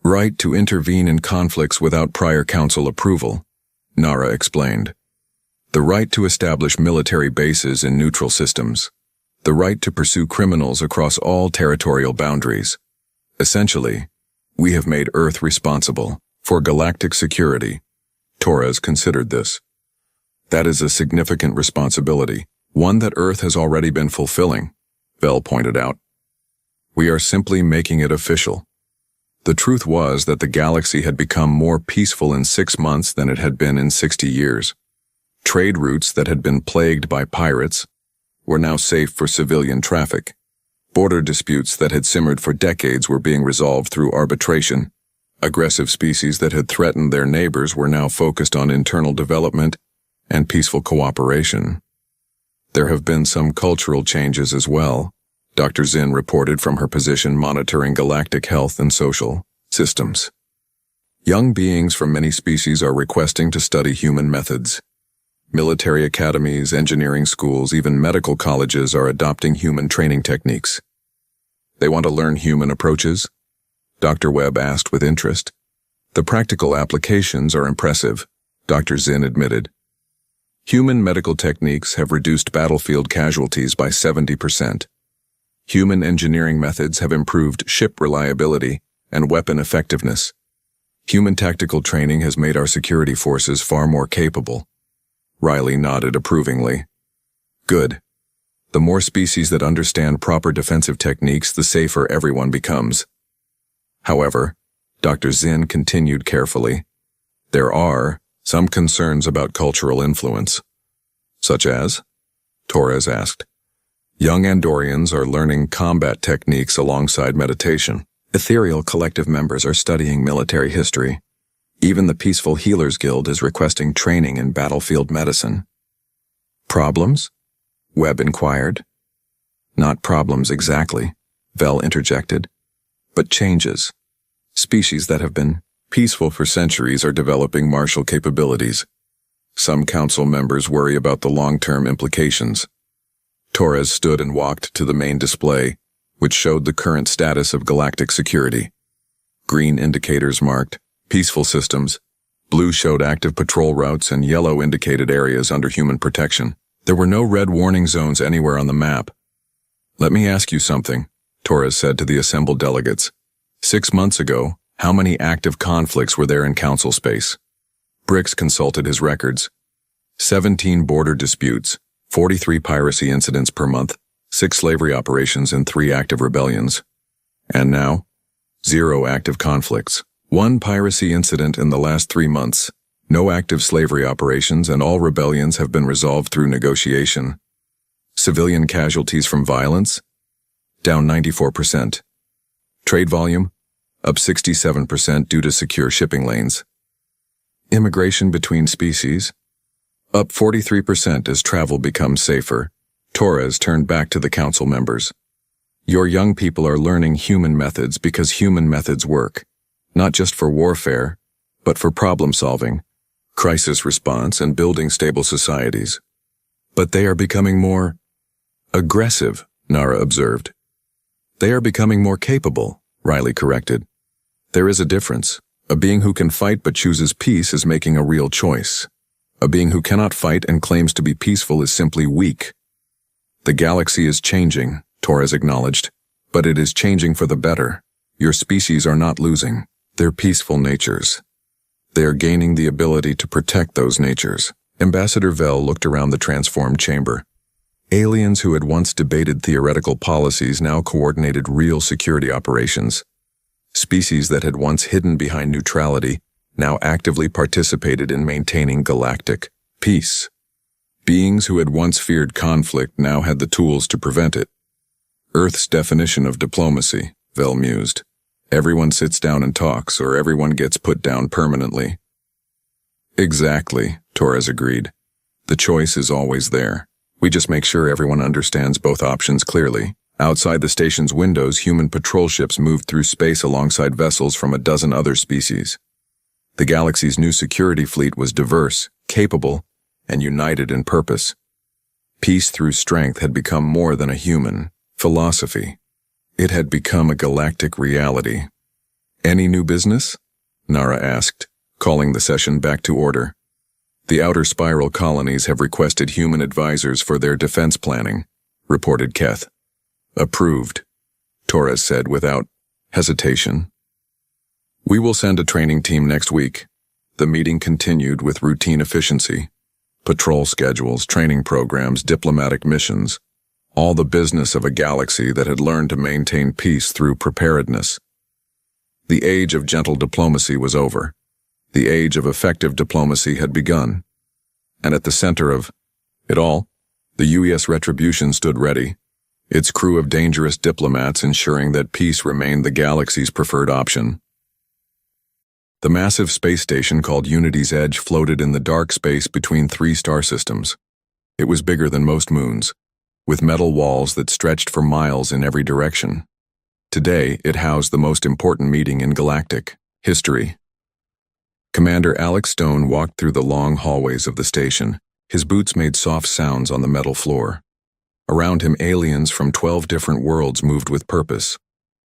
Right to intervene in conflicts without prior council approval, Nara explained. The right to establish military bases in neutral systems. The right to pursue criminals across all territorial boundaries. Essentially, we have made Earth responsible for galactic security. Torres considered this. That is a significant responsibility, one that Earth has already been fulfilling, Vel pointed out. We are simply making it official. The truth was that the galaxy had become more peaceful in 6 months than it had been in 60 years. Trade routes that had been plagued by pirates were now safe for civilian traffic. Border disputes that had simmered for decades were being resolved through arbitration. Aggressive species that had threatened their neighbors were now focused on internal development and peaceful cooperation. There have been some cultural changes as well, Dr. Zinn reported from her position monitoring galactic health and social systems. Young beings from many species are requesting to study human methods. Military academies, engineering schools, even medical colleges are adopting human training techniques. They want to learn human approaches? Dr. Webb asked with interest. The practical applications are impressive, Dr. Zinn admitted. Human medical techniques have reduced battlefield casualties by 70%. Human engineering methods have improved ship reliability and weapon effectiveness. Human tactical training has made our security forces far more capable. Riley nodded approvingly. Good. The more species that understand proper defensive techniques, the safer everyone becomes. However, Dr. Zinn continued carefully, there are some concerns about cultural influence. Such as? Torres asked. Young Andorians are learning combat techniques alongside meditation. Ethereal collective members are studying military history. Even the Peaceful Healers Guild is requesting training in battlefield medicine. Problems? Webb inquired. Not problems exactly, Vel interjected, but changes. Species that have been peaceful for centuries are developing martial capabilities. Some council members worry about the long-term implications. Torres stood and walked to the main display, which showed the current status of galactic security. Green indicators marked peaceful systems, blue showed active patrol routes, and yellow indicated areas under human protection. There were no red warning zones anywhere on the map. Let me ask you something, Torres said to the assembled delegates. 6 months ago, how many active conflicts were there in council space? Brix consulted his records. 17 border disputes, 43 piracy incidents per month, 6 slavery operations, and 3 active rebellions. And now? 0 active conflicts. 1 piracy incident in the last 3 months. No active slavery operations, and all rebellions have been resolved through negotiation. Civilian casualties from violence? Down 94%. Trade volume? up 67% due to secure shipping lanes. Immigration between species, up 43% as travel becomes safer. Torres turned back to the council members. Your young people are learning human methods because human methods work, not just for warfare, but for problem solving, crisis response, and building stable societies. But they are becoming more aggressive, Nara observed. They are becoming more capable, Riley corrected. There is a difference. A being who can fight but chooses peace is making a real choice. A being who cannot fight and claims to be peaceful is simply weak. The galaxy is changing, Torres acknowledged, but it is changing for the better. Your species are not losing their peaceful natures. They are gaining the ability to protect those natures. Ambassador Vell looked around the transformed chamber. Aliens who had once debated theoretical policies now coordinated real security operations. Species that had once hidden behind neutrality now actively participated in maintaining galactic peace. Beings who had once feared conflict now had the tools to prevent it. Earth's definition of diplomacy, Vell mused. Everyone sits down and talks, or everyone gets put down permanently. Exactly, Torres agreed. The choice is always there. We just make sure everyone understands both options clearly. Outside the station's windows, human patrol ships moved through space alongside vessels from a dozen other species. The galaxy's new security fleet was diverse, capable, and united in purpose. Peace through strength had become more than a human philosophy. It had become a galactic reality. Any new business? Nara asked, calling the session back to order. The outer spiral colonies have requested human advisors for their defense planning, reported Keth. Approved, Torres said without hesitation. We will send a training team next week. The meeting continued with routine efficiency. Patrol schedules, training programs, diplomatic missions. All the business of a galaxy that had learned to maintain peace through preparedness. The age of gentle diplomacy was over. The age of effective diplomacy had begun. And at the center of it all, the U.S. Retribution stood ready, its crew of dangerous diplomats ensuring that peace remained the galaxy's preferred option. The massive space station called Unity's Edge floated in the dark space between 3 star systems. It was bigger than most moons, with metal walls that stretched for miles in every direction. Today, it housed the most important meeting in galactic history. Commander Alex Stone walked through the long hallways of the station. His boots made soft sounds on the metal floor. Around him, aliens from 12 different worlds moved with purpose.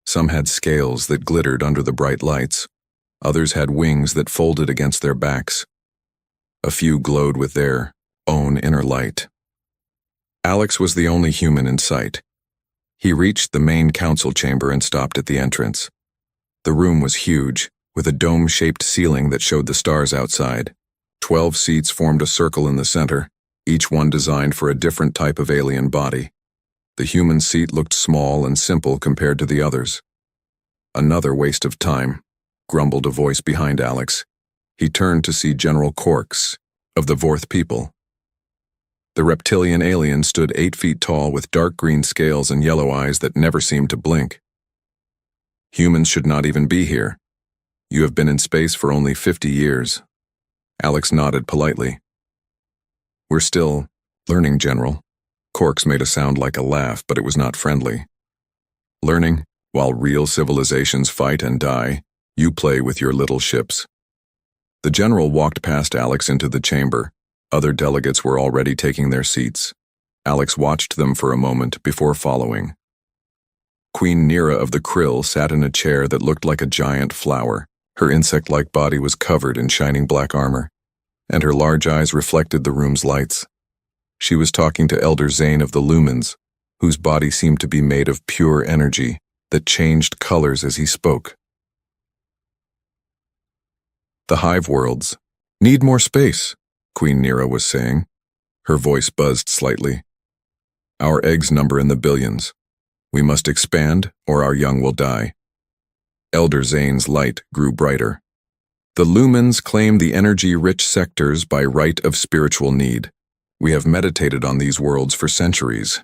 Some had scales that glittered under the bright lights. Others had wings that folded against their backs. A few glowed with their own inner light. Alex was the only human in sight. He reached the main council chamber and stopped at the entrance. The room was huge, with a dome-shaped ceiling that showed the stars outside. 12 seats formed a circle in the center, each one designed for a different type of alien body. The human seat looked small and simple compared to the others. Another waste of time, grumbled a voice behind Alex. He turned to see General Corks, of the Vorth people. The reptilian alien stood 8 feet tall with dark green scales and yellow eyes that never seemed to blink. Humans should not even be here. You have been in space for only 50 years. Alex nodded politely. We're still learning, General. Corks made a sound like a laugh, but it was not friendly. Learning, while real civilizations fight and die, you play with your little ships. The general walked past Alex into the chamber. Other delegates were already taking their seats. Alex watched them for a moment before following. Queen Nira of the Krill sat in a chair that looked like a giant flower. Her insect-like body was covered in shining black armor, and her large eyes reflected the room's lights. She was talking to Elder Zane of the Lumens, whose body seemed to be made of pure energy that changed colors as he spoke. The hive worlds need more space, Queen Nira was saying. Her voice buzzed slightly. Our eggs number in the billions. We must expand, or our young will die. Elder Zane's light grew brighter. The lumens claim the energy-rich sectors by right of spiritual need. We have meditated on these worlds for centuries.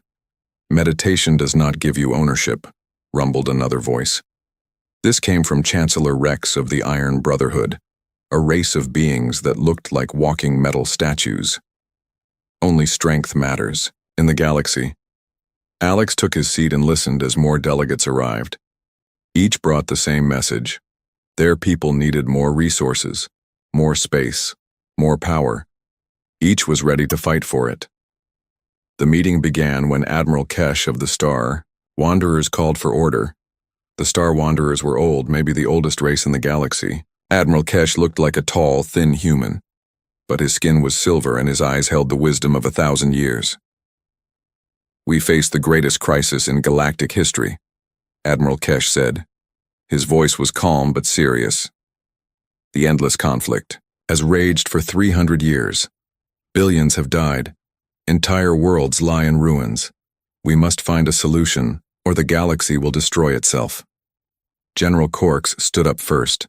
Meditation does not give you ownership, rumbled another voice. This came from Chancellor Rex of the Iron Brotherhood, a race of beings that looked like walking metal statues. Only strength matters in the galaxy. Alex took his seat and listened as more delegates arrived. Each brought the same message. Their people needed more resources, more space, more power. Each was ready to fight for it. The meeting began when Admiral Kesh of the Star Wanderers called for order. The Star Wanderers were old, maybe the oldest race in the galaxy. Admiral Kesh looked like a tall, thin human, but his skin was silver and his eyes held the wisdom of 1,000 years. "We face the greatest crisis in galactic history," Admiral Kesh said. His voice was calm but serious. "The endless conflict has raged for 300 years. Billions have died. Entire worlds lie in ruins. We must find a solution, or the galaxy will destroy itself." General Corks stood up first.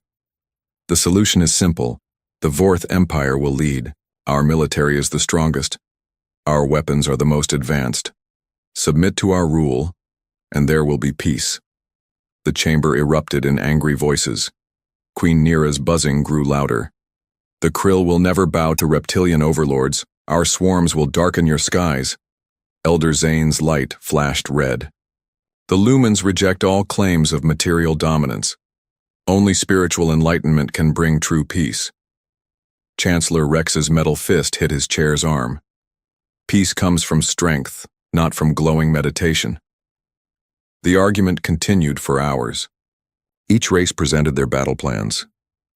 "The solution is simple. The Vorth Empire will lead. Our military is the strongest. Our weapons are the most advanced. Submit to our rule, and there will be peace." The chamber erupted in angry voices. Queen Nira's buzzing grew louder. "The Krill will never bow to reptilian overlords. Our swarms will darken your skies." Elder Zane's light flashed red. "The Lumens reject all claims of material dominance. Only spiritual enlightenment can bring true peace." Chancellor Rex's metal fist hit his chair's arm. "Peace comes from strength, not from glowing meditation." The argument continued for hours. Each race presented their battle plans.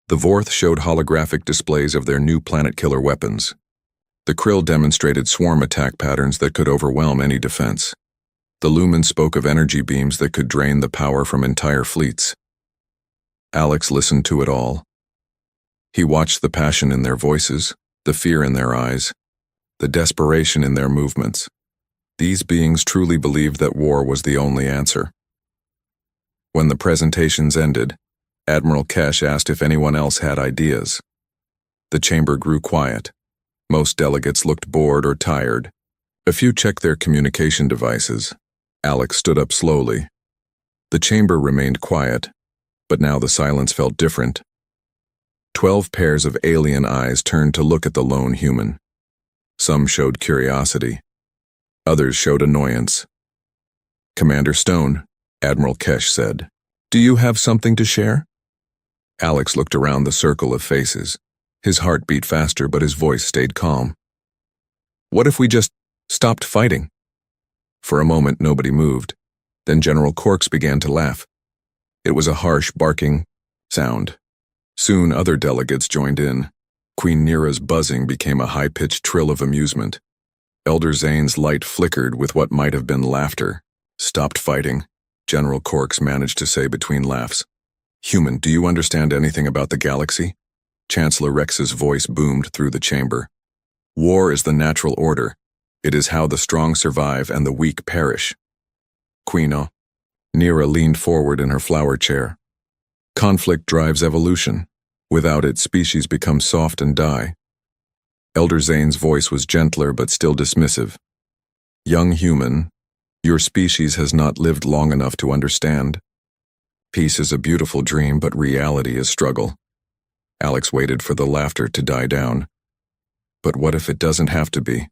The Vorth showed holographic displays of their new planet-killer weapons. The Krill demonstrated swarm attack patterns that could overwhelm any defense. The Lumens spoke of energy beams that could drain the power from entire fleets. Alex listened to it all. He watched the passion in their voices, the fear in their eyes, the desperation in their movements. These beings truly believed that war was the only answer. When the presentations ended, Admiral Kesh asked if anyone else had ideas. The chamber grew quiet. Most delegates looked bored or tired. A few checked their communication devices. Alex stood up slowly. The chamber remained quiet, but now the silence felt different. 12 pairs of alien eyes turned to look at the lone human. Some showed curiosity. Others showed annoyance. "Commander Stone," Admiral Kesh said, "do you have something to share?" Alex looked around the circle of faces. His heart beat faster, but his voice stayed calm. "What if we just stopped fighting?" For a moment, nobody moved. Then General Corks began to laugh. It was a harsh, barking sound. Soon other delegates joined in. Queen Nira's buzzing became a high-pitched trill of amusement. Elder Zane's light flickered with what might have been laughter. "Stopped fighting," General Corks managed to say between laughs. "Human, do you understand anything about the galaxy?" Chancellor Rex's voice boomed through the chamber. "War is the natural order. It is how the strong survive and the weak perish." "Queen Nira leaned forward in her flower chair. "Conflict drives evolution. Without it, species become soft and die." Elder Zane's voice was gentler but still dismissive. "Young human, your species has not lived long enough to understand. Peace is a beautiful dream, but reality is struggle." Alex waited for the laughter to die down. "But what if it doesn't have to be?"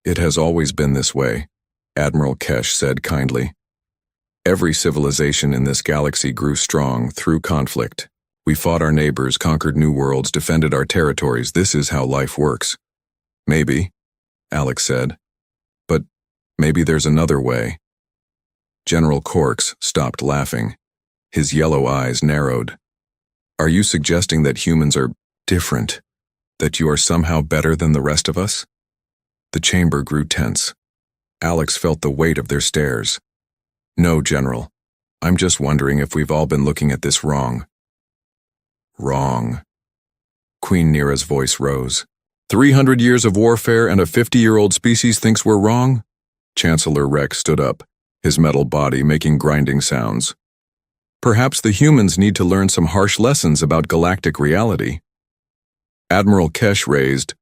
"It has always been this way," Admiral Kesh said kindly. "Every civilization in this galaxy grew strong through conflict. We fought our neighbors, conquered new worlds, defended our territories. This is how life works." "Maybe," Alex said. "But maybe there's another way." General Corks stopped laughing. His yellow eyes narrowed. "Are you suggesting that humans are different? That you are somehow better than the rest of us?" The chamber grew tense. Alex felt the weight of their stares. "No, General. I'm just wondering if we've all been looking at this wrong." "Wrong." Queen Nira's voice rose. 300 years of warfare and a 50-year-old species thinks we're wrong?" Chancellor Rex stood up, his metal body making grinding sounds. "Perhaps the humans need to learn some harsh lessons about galactic reality." Admiral Kesh raised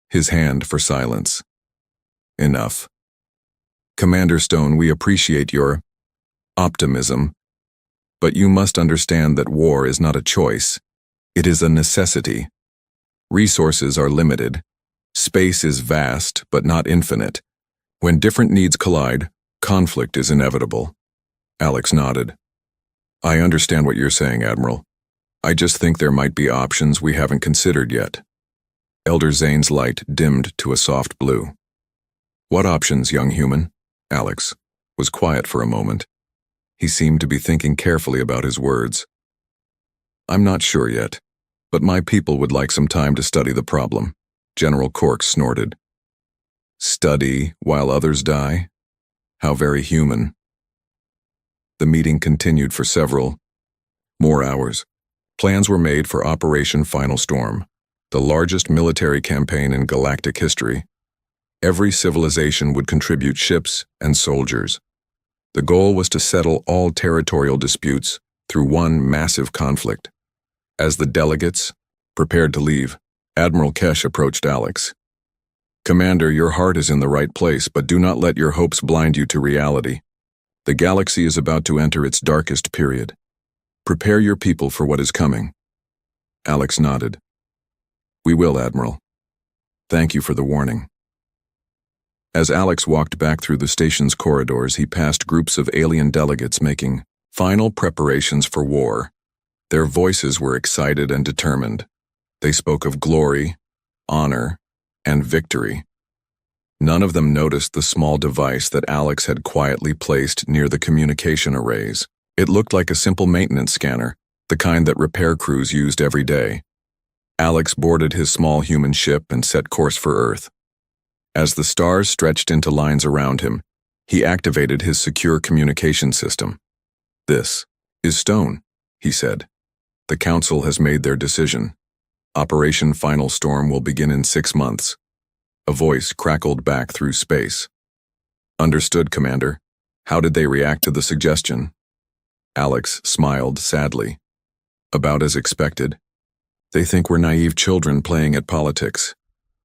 his hand for silence. "Enough. Commander Stone, we appreciate your optimism, But you must understand that war is not a choice. It is a necessity. Resources are limited. Space is vast, but not infinite. When different needs collide, conflict is inevitable. Alex nodded. I understand what you're saying, Admiral. I just think there might be options we haven't considered yet. Elder Zane's light dimmed to a soft blue. What options, young human? Alex was quiet for a moment. He seemed to be thinking carefully about his words. I'm not sure yet, but my people would like some time to study the problem. General Cork snorted. Study while others die? How very human. The meeting continued for several more hours. Plans were made for Operation Final Storm, the largest military campaign in galactic history. Every civilization would contribute ships and soldiers. The goal was to settle all territorial disputes through one massive conflict. As the delegates prepared to leave, Admiral Kesh approached Alex. Commander, your heart is in the right place, but do not let your hopes blind you to reality. The galaxy is about to enter its darkest period. Prepare your people for what is coming. Alex nodded. We will, Admiral. Thank you for the warning. As Alex walked back through the station's corridors, he passed groups of alien delegates making final preparations for war. Their voices were excited and determined. They spoke of glory, honor, and victory. None of them noticed the small device that Alex had quietly placed near the communication arrays. It looked like a simple maintenance scanner, the kind that repair crews used every day. Alex boarded his small human ship and set course for Earth. As the stars stretched into lines around him, he activated his secure communication system. This is stone, he said. The Council has made their decision. Operation Final Storm will begin in 6 months. A voice crackled back through space. Understood, Commander. How did they react to the suggestion? Alex smiled sadly. About as expected. They think we're naive children playing at politics.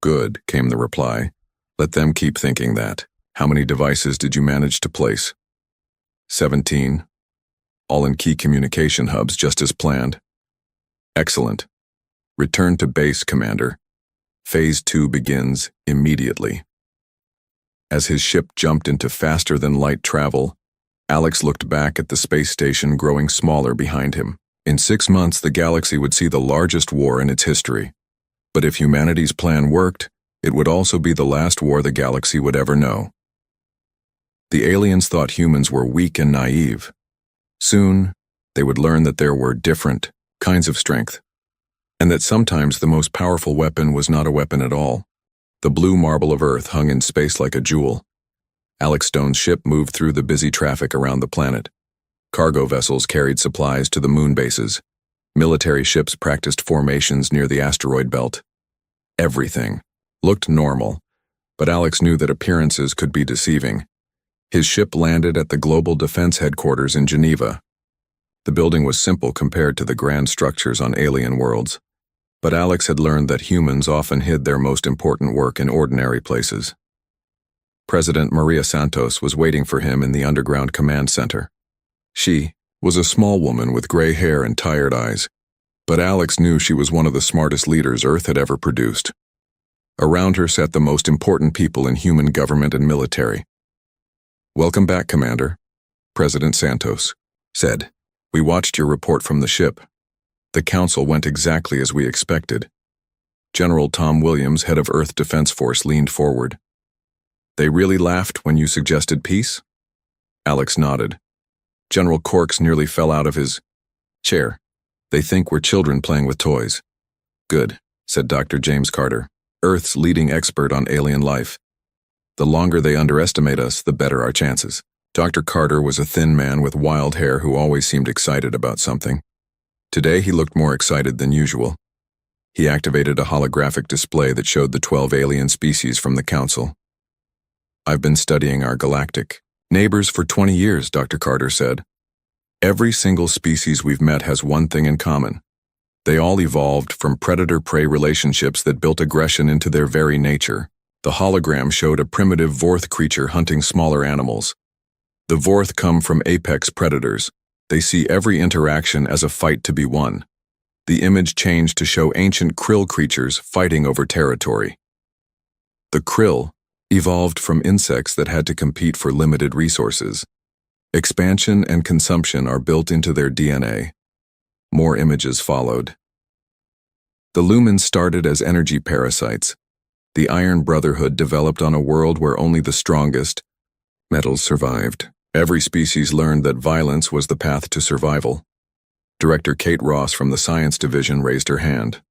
Good, came the reply. Let them keep thinking that. How many devices did you manage to place? 17. All in key communication hubs, just as planned. Excellent. Return to base, Commander. Phase 2 begins immediately. As his ship jumped into faster-than-light travel, Alex looked back at the space station growing smaller behind him. In 6 months, the galaxy would see the largest war in its history. But if humanity's plan worked, it would also be the last war the galaxy would ever know. The aliens thought humans were weak and naive. Soon, they would learn that there were different kinds of strength, and that sometimes the most powerful weapon was not a weapon at all. The blue marble of Earth hung in space like a jewel. Alex Stone's ship moved through the busy traffic around the planet. Cargo vessels carried supplies to the moon bases. Military ships practiced formations near the asteroid belt. Everything looked normal, but Alex knew that appearances could be deceiving. His ship landed at the Global Defense Headquarters in Geneva. The building was simple compared to the grand structures on alien worlds, but Alex had learned that humans often hid their most important work in ordinary places. President Maria Santos was waiting for him in the underground command center. She was a small woman with gray hair and tired eyes, but Alex knew she was one of the smartest leaders Earth had ever produced. Around her sat the most important people in human government and military. Welcome back, Commander, President Santos said. We watched your report from the ship. The Council went exactly as we expected. General Tom Williams, head of Earth Defense Force, leaned forward. They really laughed when you suggested peace? Alex nodded. General Corks nearly fell out of his chair. They think we're children playing with toys. Good, said Dr. James Carter, Earth's leading expert on alien life. The longer they underestimate us, the better our chances. Dr. Carter was a thin man with wild hair who always seemed excited about something. Today he looked more excited than usual. He activated a holographic display that showed the 12 alien species from the Council. I've been studying our galactic neighbors for 20 years, Dr. Carter said. Every single species we've met has one thing in common. They all evolved from predator-prey relationships that built aggression into their very nature. The hologram showed a primitive Vorth creature hunting smaller animals. The Vorth come from apex predators, They see every interaction as a fight to be won. The image changed to show ancient krill creatures fighting over territory. The krill evolved from insects that had to compete for limited resources. Expansion and consumption are built into their DNA. More images followed. The lumens started as energy parasites. The Iron Brotherhood developed on a world where only the strongest metals survived. Every species learned that violence was the path to survival. Director Kate Ross from the Science Division raised her hand.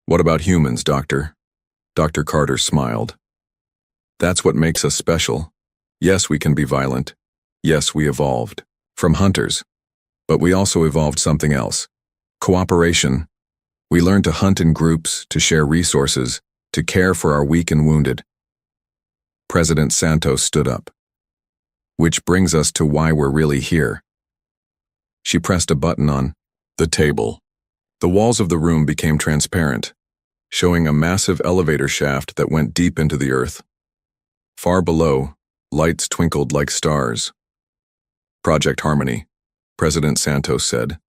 "What about humans, Doctor?" Dr. Carter smiled. "That's what makes us special. Yes, we can be violent. Yes, we evolved from hunters. But we also evolved something else. Cooperation. We learned to hunt in groups, to share resources, to care for our weak and wounded." President Santos stood up. "Which brings us to why we're really here." She pressed a button on the table. The walls of the room became transparent, showing a massive elevator shaft that went deep into the earth. Far below, lights twinkled like stars. "Project Harmony," President Santos said.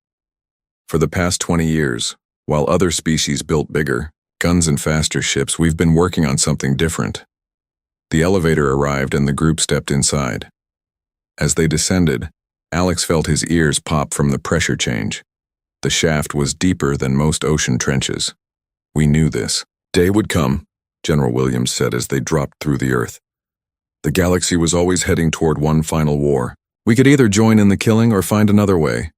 "For the past 20 years, while other species built bigger, guns and faster ships, we've been working on something different." The elevator arrived and the group stepped inside. As they descended, Alex felt his ears pop from the pressure change. The shaft was deeper than most ocean trenches. "We knew this day would come," General Williams said as they dropped through the earth. "The galaxy was always heading toward one final war. We could either join in the killing or find another way."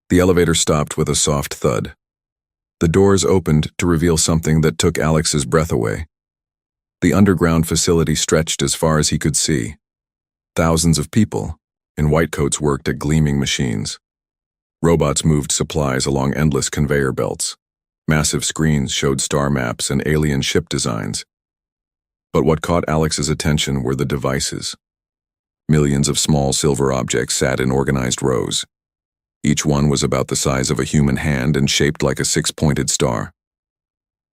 The elevator stopped with a soft thud. The doors opened to reveal something that took Alex's breath away. The underground facility stretched as far as he could see. Thousands of people in white coats worked at gleaming machines. Robots moved supplies along endless conveyor belts. Massive screens showed star maps and alien ship designs. But what caught Alex's attention were the devices. Millions of small silver objects sat in organized rows. Each one was about the size of a human hand and shaped like a six-pointed star.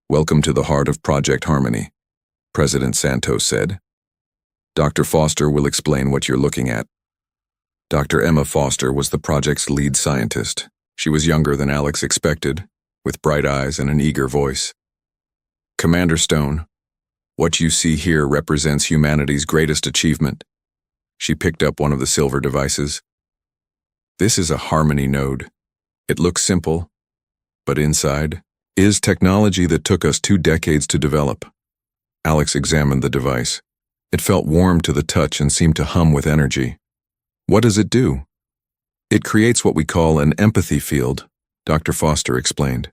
"Welcome to the heart of Project Harmony," President Santos said. "Dr. Foster will explain what you're looking at." Dr. Emma Foster was the project's lead scientist. She was younger than Alex expected, with bright eyes and an eager voice. "Commander Stone, what you see here represents humanity's greatest achievement." She picked up one of the silver devices. "This is a Harmony node. It looks simple, but inside is technology that took us 2 decades to develop." Alex examined the device. It felt warm to the touch and seemed to hum with energy. "What does it do?" "It creates what we call an empathy field," Dr. Foster explained.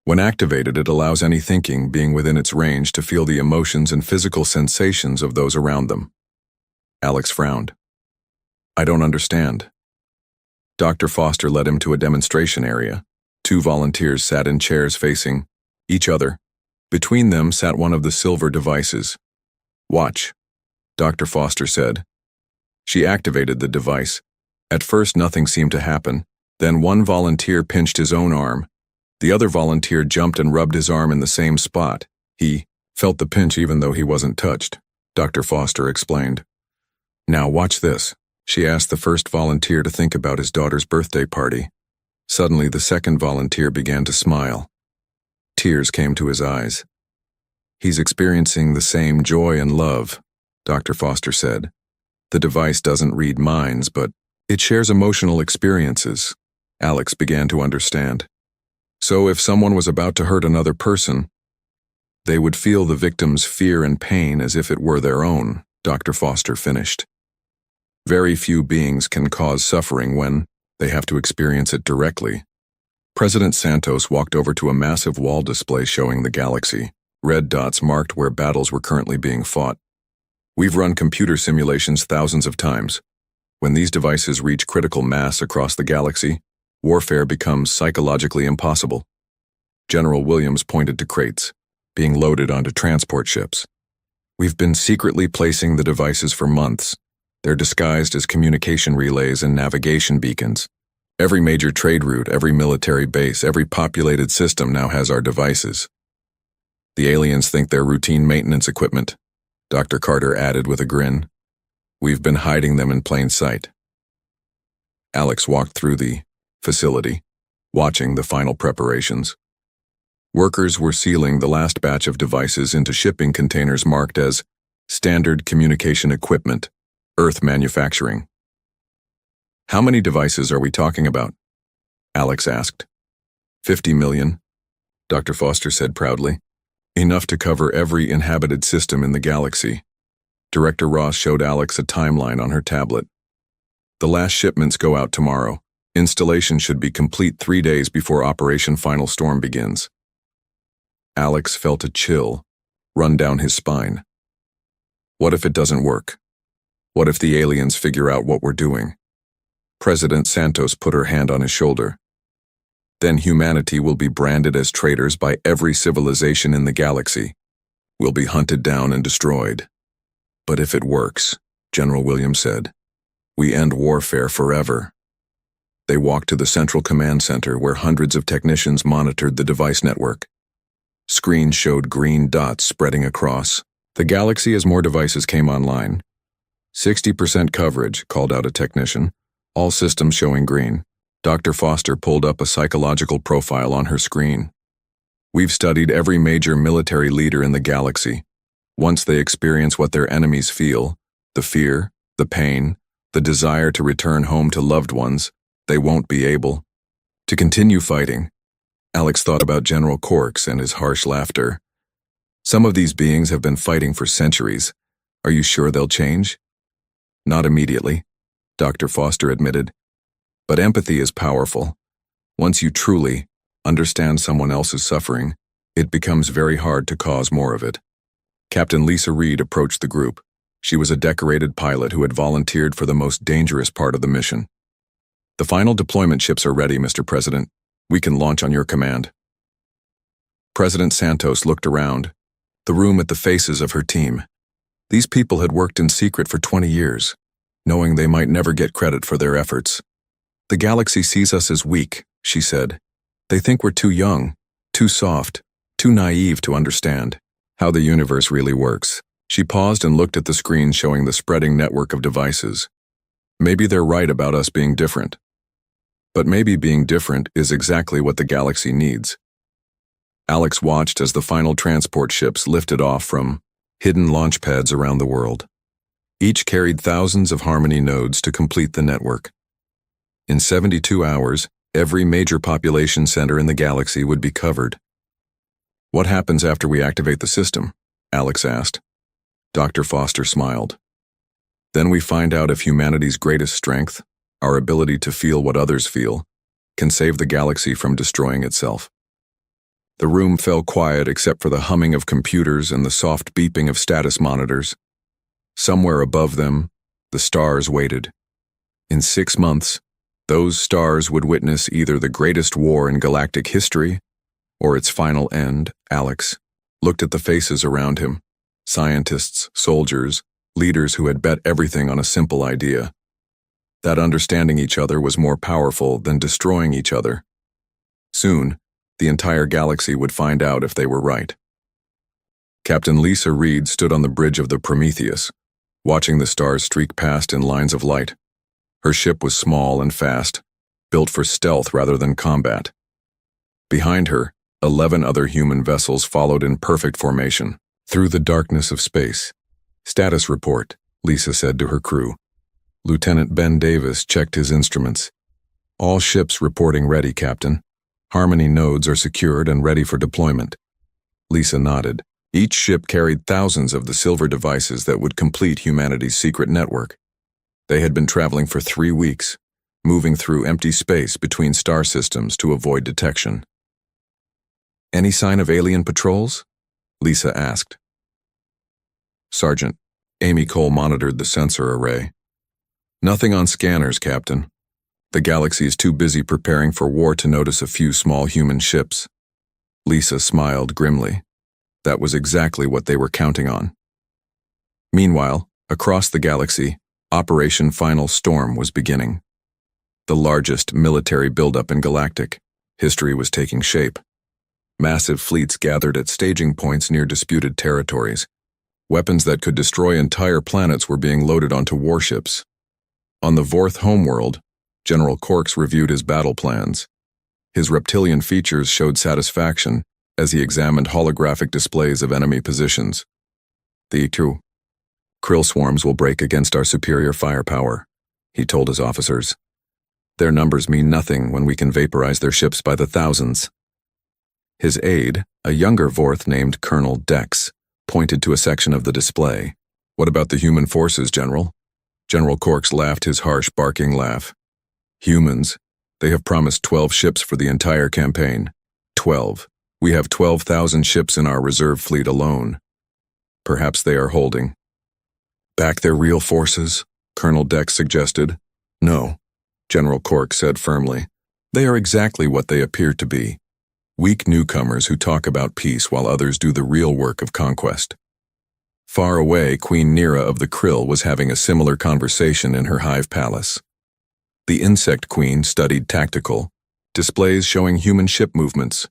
"When activated, it allows any thinking being within its range to feel the emotions and physical sensations of those around them." Alex frowned. "I don't understand." Dr. Foster led him to a demonstration area. 2 volunteers sat in chairs facing each other. Between them sat one of the silver devices. "Watch," Dr. Foster said. She activated the device. At first, nothing seemed to happen. Then one volunteer pinched his own arm. The other volunteer jumped and rubbed his arm in the same spot. He felt the pinch even though he wasn't touched, Dr. Foster explained. "Now watch this." She asked the first volunteer to think about his daughter's birthday party. Suddenly, the second volunteer began to smile. Tears came to his eyes. "He's experiencing the same joy and love," Dr. Foster said. "The device doesn't read minds, but it shares emotional experiences." Alex began to understand. So if someone was about to hurt another person, they would feel the victim's fear and pain as if it were their own, Dr. Foster finished. Very few beings can cause suffering when they have to experience it directly. President Santos walked over to a massive wall display showing the galaxy. Red dots marked where battles were currently being fought. "We've run computer simulations thousands of times. When these devices reach critical mass across the galaxy, warfare becomes psychologically impossible." General Williams pointed to crates, being loaded onto transport ships. "We've been secretly placing the devices for months. They're disguised as communication relays and navigation beacons. Every major trade route, every military base, every populated system now has our devices. The aliens think they're routine maintenance equipment," Dr. Carter added with a grin. "We've been hiding them in plain sight." Alex walked through the facility, watching the final preparations. Workers were sealing the last batch of devices into shipping containers marked as Standard Communication Equipment, Earth Manufacturing. How many devices are we talking about? Alex asked. 50 million, Dr. Foster said proudly. Enough to cover every inhabited system in the galaxy. Director Ross showed Alex a timeline on her tablet. The last shipments go out tomorrow. Installation should be complete 3 days before Operation Final Storm begins. Alex felt a chill run down his spine. What if it doesn't work? What if the aliens figure out what we're doing? President Santos put her hand on his shoulder. Then humanity will be branded as traitors by every civilization in the galaxy. We'll be hunted down and destroyed. But if it works, General Williams said, we end warfare forever. They walked to the Central Command Center where hundreds of technicians monitored the device network. Screens showed green dots spreading across the galaxy as more devices came online. 60% coverage, called out a technician. All systems showing green. Dr. Foster pulled up a psychological profile on her screen. We've studied every major military leader in the galaxy. Once they experience what their enemies feel, the fear, the pain, the desire to return home to loved ones, they won't be able to continue fighting. Alex thought about General Corks and his harsh laughter. Some of these beings have been fighting for centuries. Are you sure they'll change? Not immediately, Dr. Foster admitted. But empathy is powerful. Once you truly understand someone else's suffering, it becomes very hard to cause more of it. Captain Lisa Reed approached the group. She was a decorated pilot who had volunteered for the most dangerous part of the mission. The final deployment ships are ready, Mr. President. We can launch on your command. President Santos looked around, the room at the faces of her team. These people had worked in secret for 20 years, knowing they might never get credit for their efforts. The galaxy sees us as weak, she said. They think we're too young, too soft, too naive to understand how the universe really works. She paused and looked at the screen showing the spreading network of devices. Maybe they're right about us being different. But maybe being different is exactly what the galaxy needs. Alex watched as the final transport ships lifted off from hidden launch pads around the world. Each carried thousands of Harmony nodes to complete the network. In 72 hours, every major population center in the galaxy would be covered. What happens after we activate the system? Alex asked. Dr. Foster smiled. Then we find out if humanity's greatest strength, our ability to feel what others feel, can save the galaxy from destroying itself. The room fell quiet except for the humming of computers and the soft beeping of status monitors. Somewhere above them, the stars waited. In 6 months, those stars would witness either the greatest war in galactic history or its final end. Alex looked at the faces around him, scientists, soldiers, leaders who had bet everything on a simple idea. That understanding each other was more powerful than destroying each other. Soon, the entire galaxy would find out if they were right. Captain Lisa Reed stood on the bridge of the Prometheus, watching the stars streak past in lines of light. Her ship was small and fast, built for stealth rather than combat. Behind her, 11 other human vessels followed in perfect formation, through the darkness of space. Status report, Lisa said to her crew. Lieutenant Ben Davis checked his instruments. All ships reporting ready, Captain. Harmony nodes are secured and ready for deployment. Lisa nodded. Each ship carried thousands of the silver devices that would complete humanity's secret network. They had been traveling for 3 weeks, moving through empty space between star systems to avoid detection. Any sign of alien patrols? Lisa asked. Sergeant Amy Cole monitored the sensor array. Nothing on scanners, Captain. The galaxy is too busy preparing for war to notice a few small human ships. Lisa smiled grimly. That was exactly what they were counting on. Meanwhile, across the galaxy, Operation Final Storm was beginning. The largest military buildup in galactic history was taking shape. Massive fleets gathered at staging points near disputed territories. Weapons that could destroy entire planets were being loaded onto warships. On the Vorth homeworld, General Corks reviewed his battle plans. His reptilian features showed satisfaction as he examined holographic displays of enemy positions. The two krill swarms will break against our superior firepower, he told his officers. Their numbers mean nothing when we can vaporize their ships by the thousands. His aide, a younger Vorth named Colonel Dex, pointed to a section of the display. What about the human forces, General? General Corks laughed his harsh, barking laugh. Humans, they have promised 12 ships for the entire campaign. 12. We have 12,000 ships in our reserve fleet alone. Perhaps they are holding back their real forces, Colonel Dex suggested. No, General Corks said firmly. They are exactly what they appear to be. Weak newcomers who talk about peace while others do the real work of conquest. Far away, Queen Nira of the Krill was having a similar conversation in her hive palace. The insect queen studied tactical displays showing human ship movements.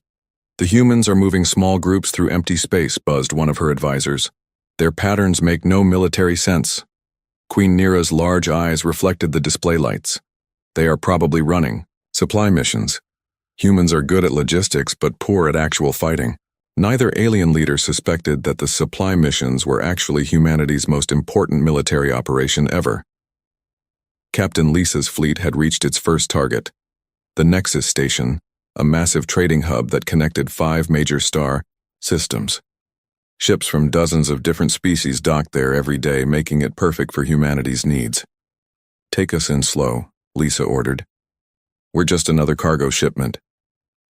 The humans are moving small groups through empty space, buzzed one of her advisors. Their patterns make no military sense. Queen Nira's large eyes reflected the display lights. They are probably running supply missions. Humans are good at logistics but poor at actual fighting. Neither alien leader suspected that the supply missions were actually humanity's most important military operation ever. Captain Lisa's fleet had reached its first target, the Nexus Station, a massive trading hub that connected 5 major star systems. Ships from dozens of different species docked there every day, making it perfect for humanity's needs. Take us in slow, Lisa ordered. We're just another cargo shipment.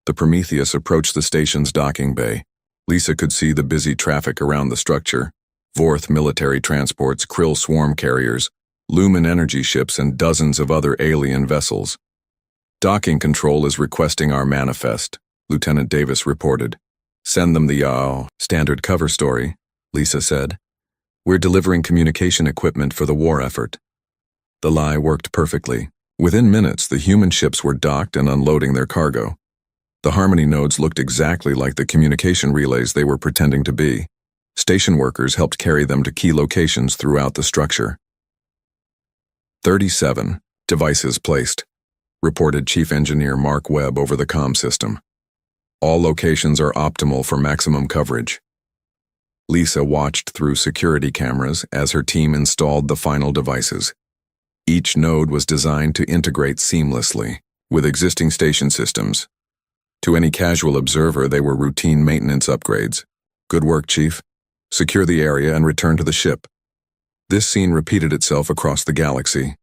The Prometheus approached the station's docking bay. Lisa could see the busy traffic around the structure. Vorth military transports, krill swarm carriers, Lumen energy ships, and dozens of other alien vessels. Docking control is requesting our manifest, Lieutenant Davis reported. Send them the standard cover story, Lisa said. We're delivering communication equipment for the war effort. The lie worked perfectly. Within minutes, the human ships were docked and unloading their cargo. The Harmony nodes looked exactly like the communication relays they were pretending to be. Station workers helped carry them to key locations throughout the structure. 37 devices placed, reported Chief Engineer Mark Webb over the comm system. All locations are optimal for maximum coverage. Lisa watched through security cameras as her team installed the final devices. Each node was designed to integrate seamlessly with existing station systems. To any casual observer, they were routine maintenance upgrades. Good work, Chief. Secure the area and return to the ship. This scene repeated itself across the galaxy.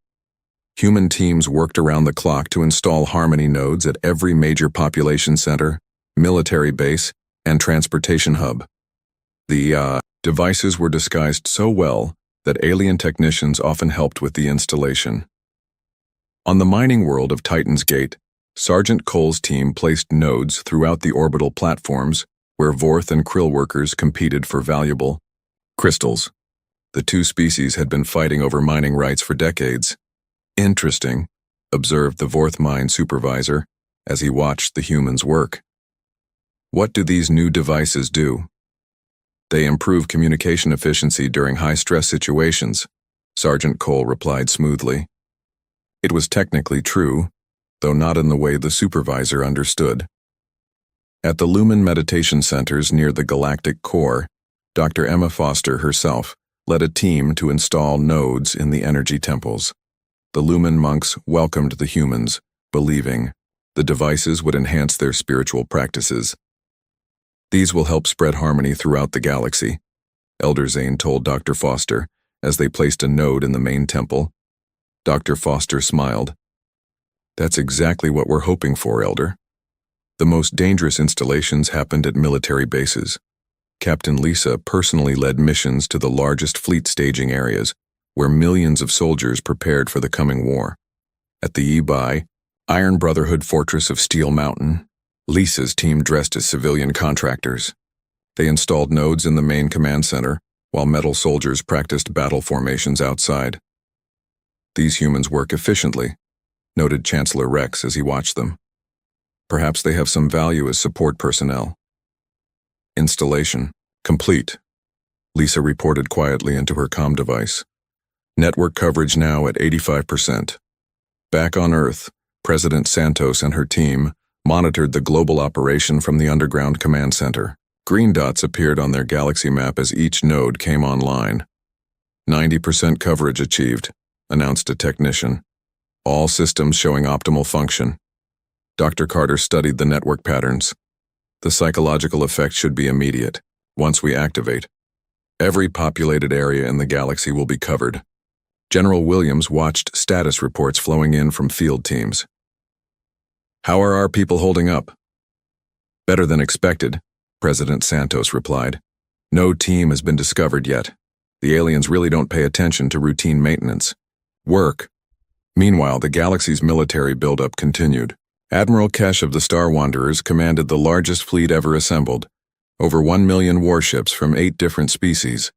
Human teams worked around the clock to install Harmony nodes at every major population center, military base, and transportation hub. The devices were disguised so well that alien technicians often helped with the installation. On the mining world of Titan's Gate, Sergeant Cole's team placed nodes throughout the orbital platforms where Vorth and Krill workers competed for valuable crystals. The two species had been fighting over mining rights for decades. Interesting, observed the Vorth mine supervisor as he watched the humans work. What do these new devices do? They improve communication efficiency during high-stress situations, Sergeant Cole replied smoothly. It was technically true, though not in the way the supervisor understood. At the Lumen Meditation Centers near the Galactic Core, Dr. Emma Foster herself led a team to install nodes in the energy temples. The Lumen monks welcomed the humans, believing the devices would enhance their spiritual practices. These will help spread harmony throughout the galaxy, Elder Zane told Dr. Foster as they placed a node in the main temple. Dr. Foster smiled. That's exactly what we're hoping for, Elder. The most dangerous installations happened at military bases. Captain Lisa personally led missions to the largest fleet staging areas, where millions of soldiers prepared for the coming war. At the Ebi, Iron Brotherhood Fortress of Steel Mountain, Lisa's team dressed as civilian contractors. They installed nodes in the main command center, while metal soldiers practiced battle formations outside. These humans work efficiently, noted Chancellor Rex as he watched them. Perhaps they have some value as support personnel. Installation complete, Lisa reported quietly into her comm device. Network coverage now at 85%. Back on Earth, President Santos and her team monitored the global operation from the underground command center. Green dots appeared on their galaxy map as each node came online. 90% coverage achieved, announced a technician. All systems showing optimal function. Dr. Carter studied the network patterns. The psychological effect should be immediate. Once we activate, every populated area in the galaxy will be covered. General Williams watched status reports flowing in from field teams. How are our people holding up? Better than expected, President Santos replied. No team has been discovered yet. The aliens really don't pay attention to routine maintenance. Work. Meanwhile, the galaxy's military buildup continued. Admiral Kesh of the Star Wanderers commanded the largest fleet ever assembled, over 1 million warships from 8 different species.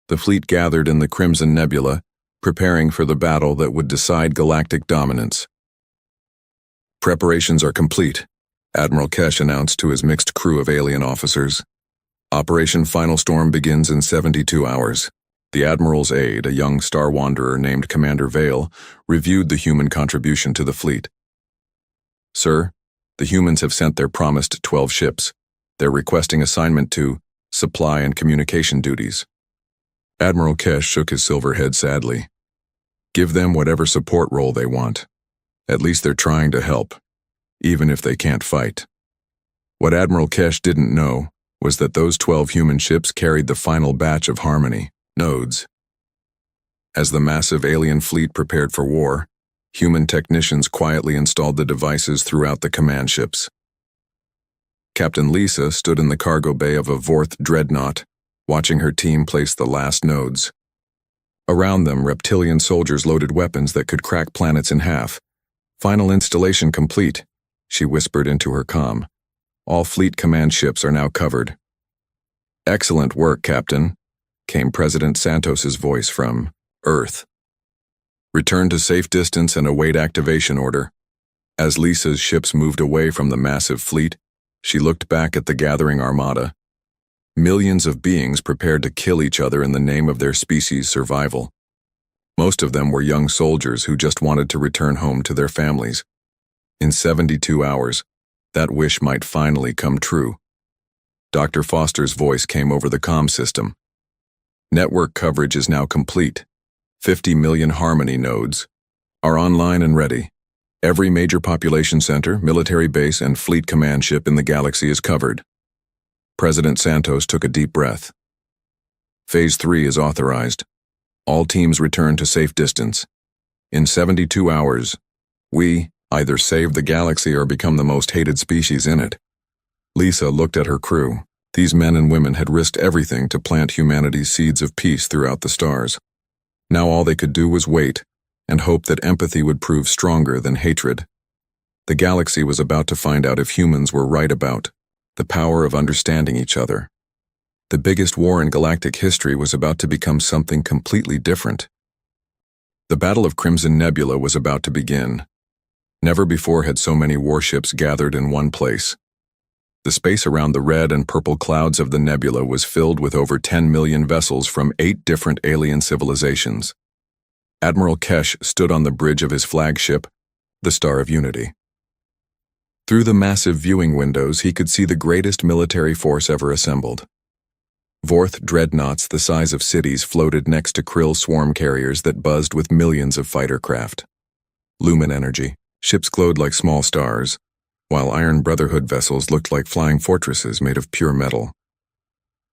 The fleet gathered in the Crimson Nebula, preparing for the battle that would decide galactic dominance. Preparations are complete, Admiral Kesh announced to his mixed crew of alien officers. Operation Final Storm begins in 72 hours. The Admiral's aide, a young Star Wanderer named Commander Vale, reviewed the human contribution to the fleet. Sir, the humans have sent their promised 12 ships. They're requesting assignment to supply and communication duties. Admiral Kesh shook his silver head sadly. Give them whatever support role they want. At least they're trying to help, even if they can't fight. What Admiral Kesh didn't know was that those 12 human ships carried the final batch of Harmony nodes. As the massive alien fleet prepared for war, human technicians quietly installed the devices throughout the command ships. Captain Lisa stood in the cargo bay of a Vorth dreadnought, watching her team place the last nodes. Around them, reptilian soldiers loaded weapons that could crack planets in half. Final installation complete, she whispered into her comm. All fleet command ships are now covered. Excellent work, Captain, came President Santos's voice from Earth. Return to safe distance and await activation order. As Lisa's ships moved away from the massive fleet, she looked back at the gathering armada. Millions of beings prepared to kill each other in the name of their species' survival. Most of them were young soldiers who just wanted to return home to their families. In 72 hours, that wish might finally come true. Dr. Foster's voice came over the comm system. Network coverage is now complete. 50 million Harmony nodes are online and ready. Every major population center, military base, and fleet command ship in the galaxy is covered. President Santos took a deep breath. Phase 3 is authorized. All teams return to safe distance. In 72 hours, we either save the galaxy or become the most hated species in it. Lisa looked at her crew. These men and women had risked everything to plant humanity's seeds of peace throughout the stars. Now all they could do was wait and hope that empathy would prove stronger than hatred. The galaxy was about to find out if humans were right about the power of understanding each other. The biggest war in galactic history was about to become something completely different. The Battle of Crimson Nebula was about to begin. Never before had so many warships gathered in one place. The space around the red and purple clouds of the nebula was filled with over 10 million vessels from 8 different alien civilizations. Admiral Kesh stood on the bridge of his flagship, the Star of Unity. Through the massive viewing windows, he could see the greatest military force ever assembled. Vorth dreadnoughts the size of cities floated next to Krill swarm carriers that buzzed with millions of fighter craft. Lumen energy, ships glowed like small stars, while Iron Brotherhood vessels looked like flying fortresses made of pure metal.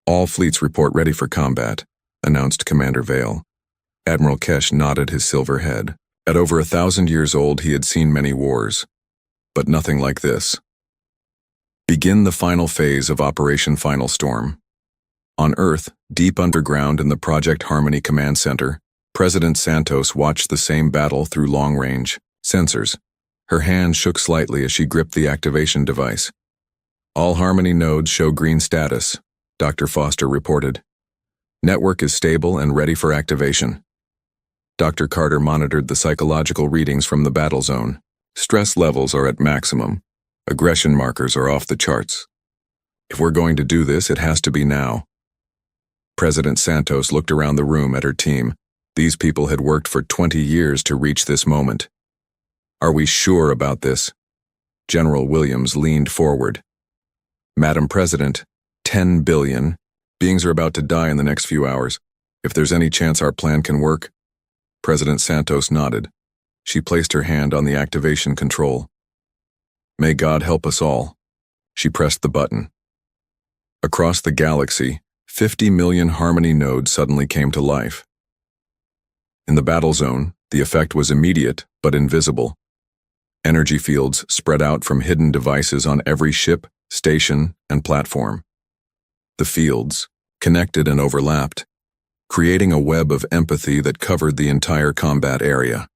All fleets report ready for combat, announced Commander Vale. Admiral Kesh nodded his silver head. At over 1,000 years old, he had seen many wars, but nothing like this. Begin the final phase of Operation Final Storm. On Earth, deep underground in the Project Harmony Command Center, President Santos watched the same battle through long-range sensors. Her hand shook slightly as she gripped the activation device. All Harmony nodes show green status, Dr. Foster reported. Network is stable and ready for activation. Dr. Carter monitored the psychological readings from the battle zone. Stress levels are at maximum. Aggression markers are off the charts. If we're going to do this, it has to be now. President Santos looked around the room at her team. These people had worked for 20 years to reach this moment. Are we sure about this? General Williams leaned forward. Madam President, 10 billion. Beings are about to die in the next few hours. If there's any chance our plan can work. President Santos nodded. She placed her hand on the activation control. May God help us all. She pressed the button. Across the galaxy, 50 million Harmony nodes suddenly came to life. In the battle zone, the effect was immediate but invisible. Energy fields spread out from hidden devices on every ship, station, and platform. The fields, connected and overlapped, creating a web of empathy that covered the entire combat area.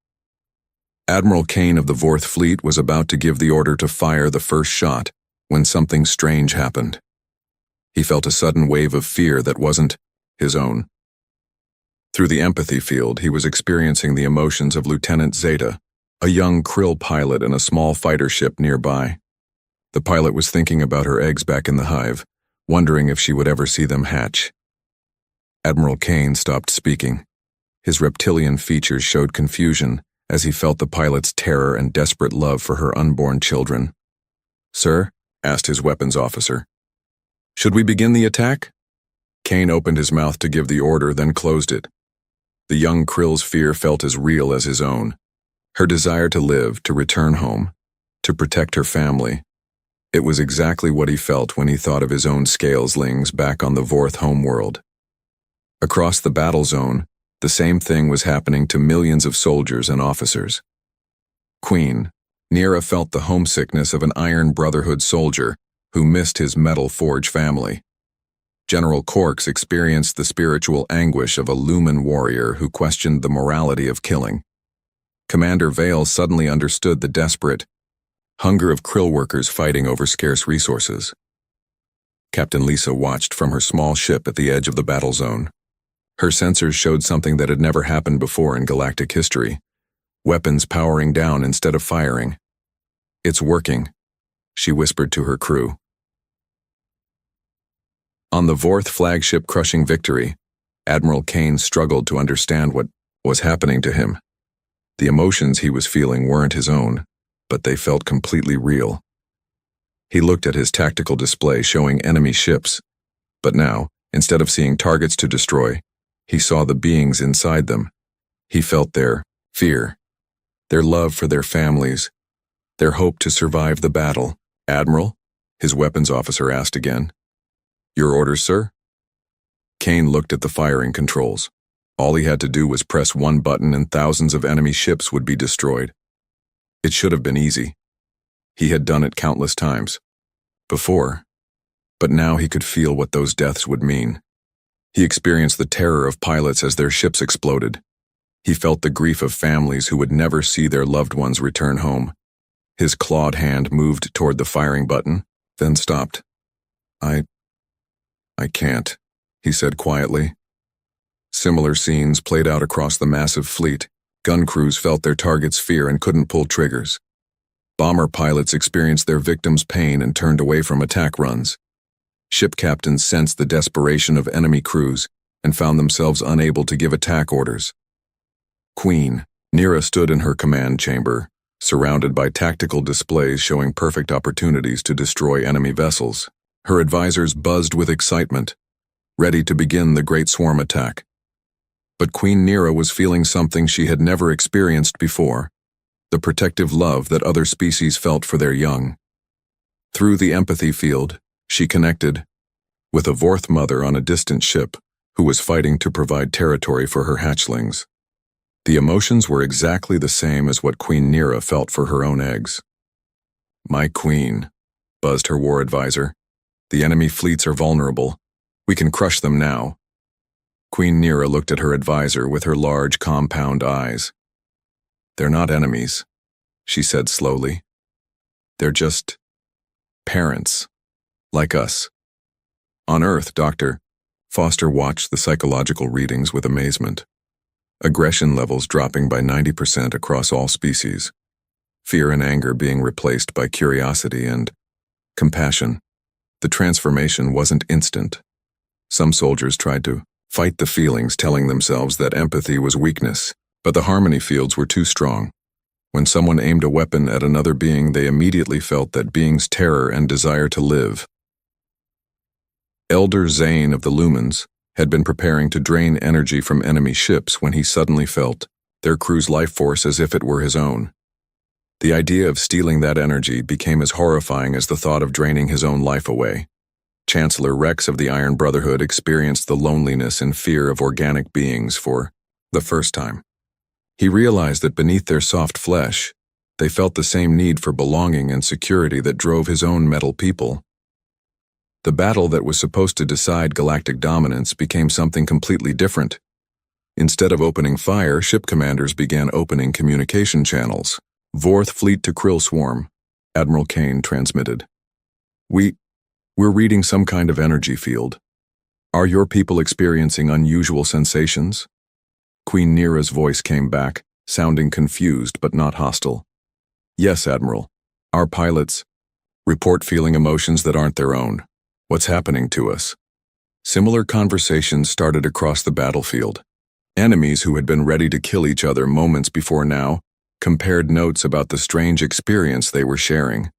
Admiral Kane of the Vorth Fleet was about to give the order to fire the first shot when something strange happened. He felt a sudden wave of fear that wasn't his own. Through the empathy field, he was experiencing the emotions of Lieutenant Zeta, a young Krill pilot in a small fighter ship nearby. The pilot was thinking about her eggs back in the hive, wondering if she would ever see them hatch. Admiral Kane stopped speaking. His reptilian features showed confusion as he felt the pilot's terror and desperate love for her unborn children. "Sir?" asked his weapons officer. "Should we begin the attack?" Kane opened his mouth to give the order, then closed it. The young Krill's fear felt as real as his own. Her desire to live, to return home, to protect her family. It was exactly what he felt when he thought of his own scaleslings back on the Vorth homeworld. Across the battle zone, the same thing was happening to millions of soldiers and officers. Queen, Nira felt the homesickness of an Iron Brotherhood soldier who missed his Metal Forge family. General Corks experienced the spiritual anguish of a Lumen warrior who questioned the morality of killing. Commander Vale suddenly understood the desperate hunger of Krill workers fighting over scarce resources. Captain Lisa watched from her small ship at the edge of the battle zone. Her sensors showed something that had never happened before in galactic history. Weapons powering down instead of firing. "It's working," she whispered to her crew. On the Vorth flagship crushing victory, Admiral Kane struggled to understand what was happening to him. The emotions he was feeling weren't his own, but they felt completely real. He looked at his tactical display showing enemy ships, but now, instead of seeing targets to destroy, he saw the beings inside them. He felt their fear, their love for their families, their hope to survive the battle. "Admiral?" his weapons officer asked again. "Your orders, sir?" Kane looked at the firing controls. All he had to do was press one button and thousands of enemy ships would be destroyed. It should have been easy. He had done it countless times before, but now he could feel what those deaths would mean. He experienced the terror of pilots as their ships exploded. He felt the grief of families who would never see their loved ones return home. His clawed hand moved toward the firing button, then stopped. I can't," he said quietly. Similar scenes played out across the massive fleet. Gun crews felt their targets' fear and couldn't pull triggers. Bomber pilots experienced their victims' pain and turned away from attack runs. Ship captains sensed the desperation of enemy crews and found themselves unable to give attack orders. Queen, Nira stood in her command chamber, surrounded by tactical displays showing perfect opportunities to destroy enemy vessels. Her advisors buzzed with excitement, ready to begin the Great Swarm attack. But Queen Nira was feeling something she had never experienced before, the protective love that other species felt for their young. Through the empathy field, she connected with a Vorth mother on a distant ship who was fighting to provide territory for her hatchlings. The emotions were exactly the same as what Queen Nira felt for her own eggs. "My queen," buzzed her war advisor. "The enemy fleets are vulnerable. We can crush them now." Queen Nira looked at her advisor with her large compound eyes. "They're not enemies," she said slowly. "They're just parents, like us." On Earth, Dr. Foster watched the psychological readings with amazement. Aggression levels dropping by 90% across all species. Fear and anger being replaced by curiosity and compassion. The transformation wasn't instant. Some soldiers tried to fight the feelings, telling themselves that empathy was weakness, but the harmony fields were too strong. When someone aimed a weapon at another being, they immediately felt that being's terror and desire to live. Elder Zane of the Lumens had been preparing to drain energy from enemy ships when he suddenly felt their crew's life force as if it were his own. The idea of stealing that energy became as horrifying as the thought of draining his own life away. Chancellor Rex of the Iron Brotherhood experienced the loneliness and fear of organic beings for the first time. He realized that beneath their soft flesh, they felt the same need for belonging and security that drove his own metal people. The battle that was supposed to decide galactic dominance became something completely different. Instead of opening fire, ship commanders began opening communication channels. Vorth fleet to Krill swarm, Admiral Kane transmitted. We're reading some kind of energy field. Are your people experiencing unusual sensations? Queen Nira's voice came back, sounding confused but not hostile. Yes, Admiral. Our pilots report feeling emotions that aren't their own. What's happening to us? Similar conversations started across the battlefield. Enemies who had been ready to kill each other moments before now compared notes about the strange experience they were sharing.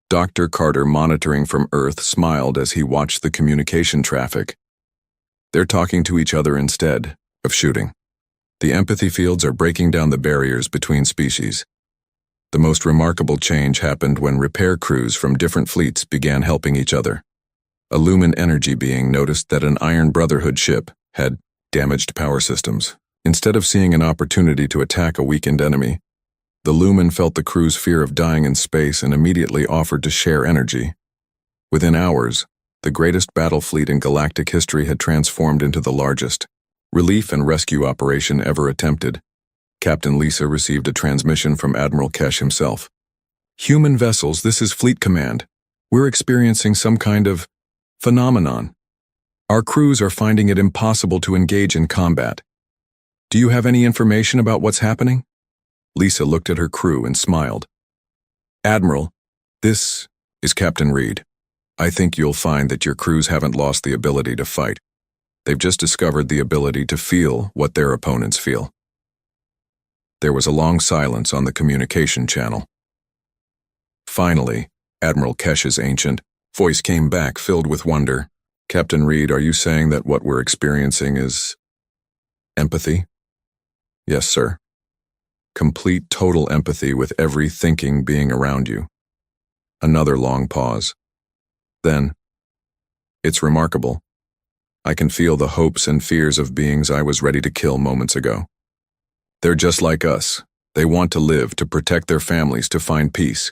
Dr. Carter, monitoring from Earth, smiled as he watched the communication traffic. They're talking to each other instead of shooting. The empathy fields are breaking down the barriers between species. The most remarkable change happened when repair crews from different fleets began helping each other. A Lumen energy being noticed that an Iron Brotherhood ship had damaged power systems. Instead of seeing an opportunity to attack a weakened enemy, the Lumen felt the crew's fear of dying in space and immediately offered to share energy. Within hours, the greatest battle fleet in galactic history had transformed into the largest relief and rescue operation ever attempted. Captain Lisa received a transmission from Admiral Kesh himself. Human vessels, this is Fleet Command. We're experiencing some kind of phenomenon. Our crews are finding it impossible to engage in combat. Do you have any information about what's happening? Lisa looked at her crew and smiled. Admiral, this is Captain Reed. I think you'll find that your crews haven't lost the ability to fight. They've just discovered the ability to feel what their opponents feel. There was a long silence on the communication channel. Finally, Admiral Kesh's ancient voice came back, filled with wonder. Captain Reed, are you saying that what we're experiencing is empathy? Yes, sir. Complete, total empathy with every thinking being around you. Another long pause. Then, it's remarkable. I can feel the hopes and fears of beings I was ready to kill moments ago. They're just like us. They want to live, to protect their families, to find peace.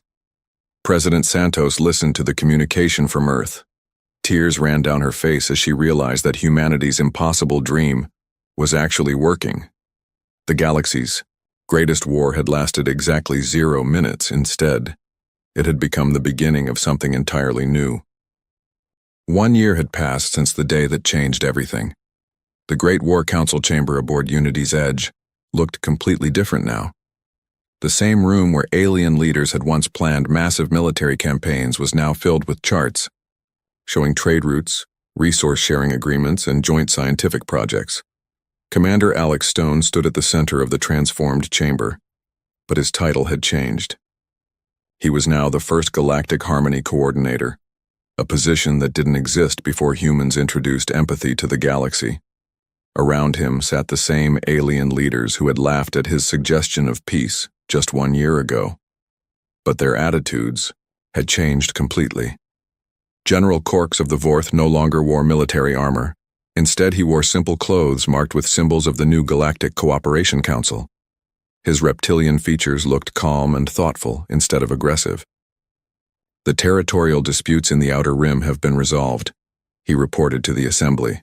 President Santos listened to the communication from Earth. Tears ran down her face as she realized that humanity's impossible dream was actually working. The galaxy's greatest war had lasted exactly 0 minutes. Instead, it had become the beginning of something entirely new. 1 year had passed since the day that changed everything. The Great War Council chamber aboard Unity's Edge looked completely different now. The same room where alien leaders had once planned massive military campaigns was now filled with charts, showing trade routes, resource-sharing agreements, and joint scientific projects. Commander Alex Stone stood at the center of the transformed chamber, but his title had changed. He was now the first Galactic Harmony Coordinator, a position that didn't exist before humans introduced empathy to the galaxy. Around him sat the same alien leaders who had laughed at his suggestion of peace just 1 year ago. But their attitudes had changed completely. General Corks of the Vorth no longer wore military armor. Instead, he wore simple clothes marked with symbols of the new Galactic Cooperation Council. His reptilian features looked calm and thoughtful instead of aggressive. The territorial disputes in the Outer Rim have been resolved, he reported to the assembly.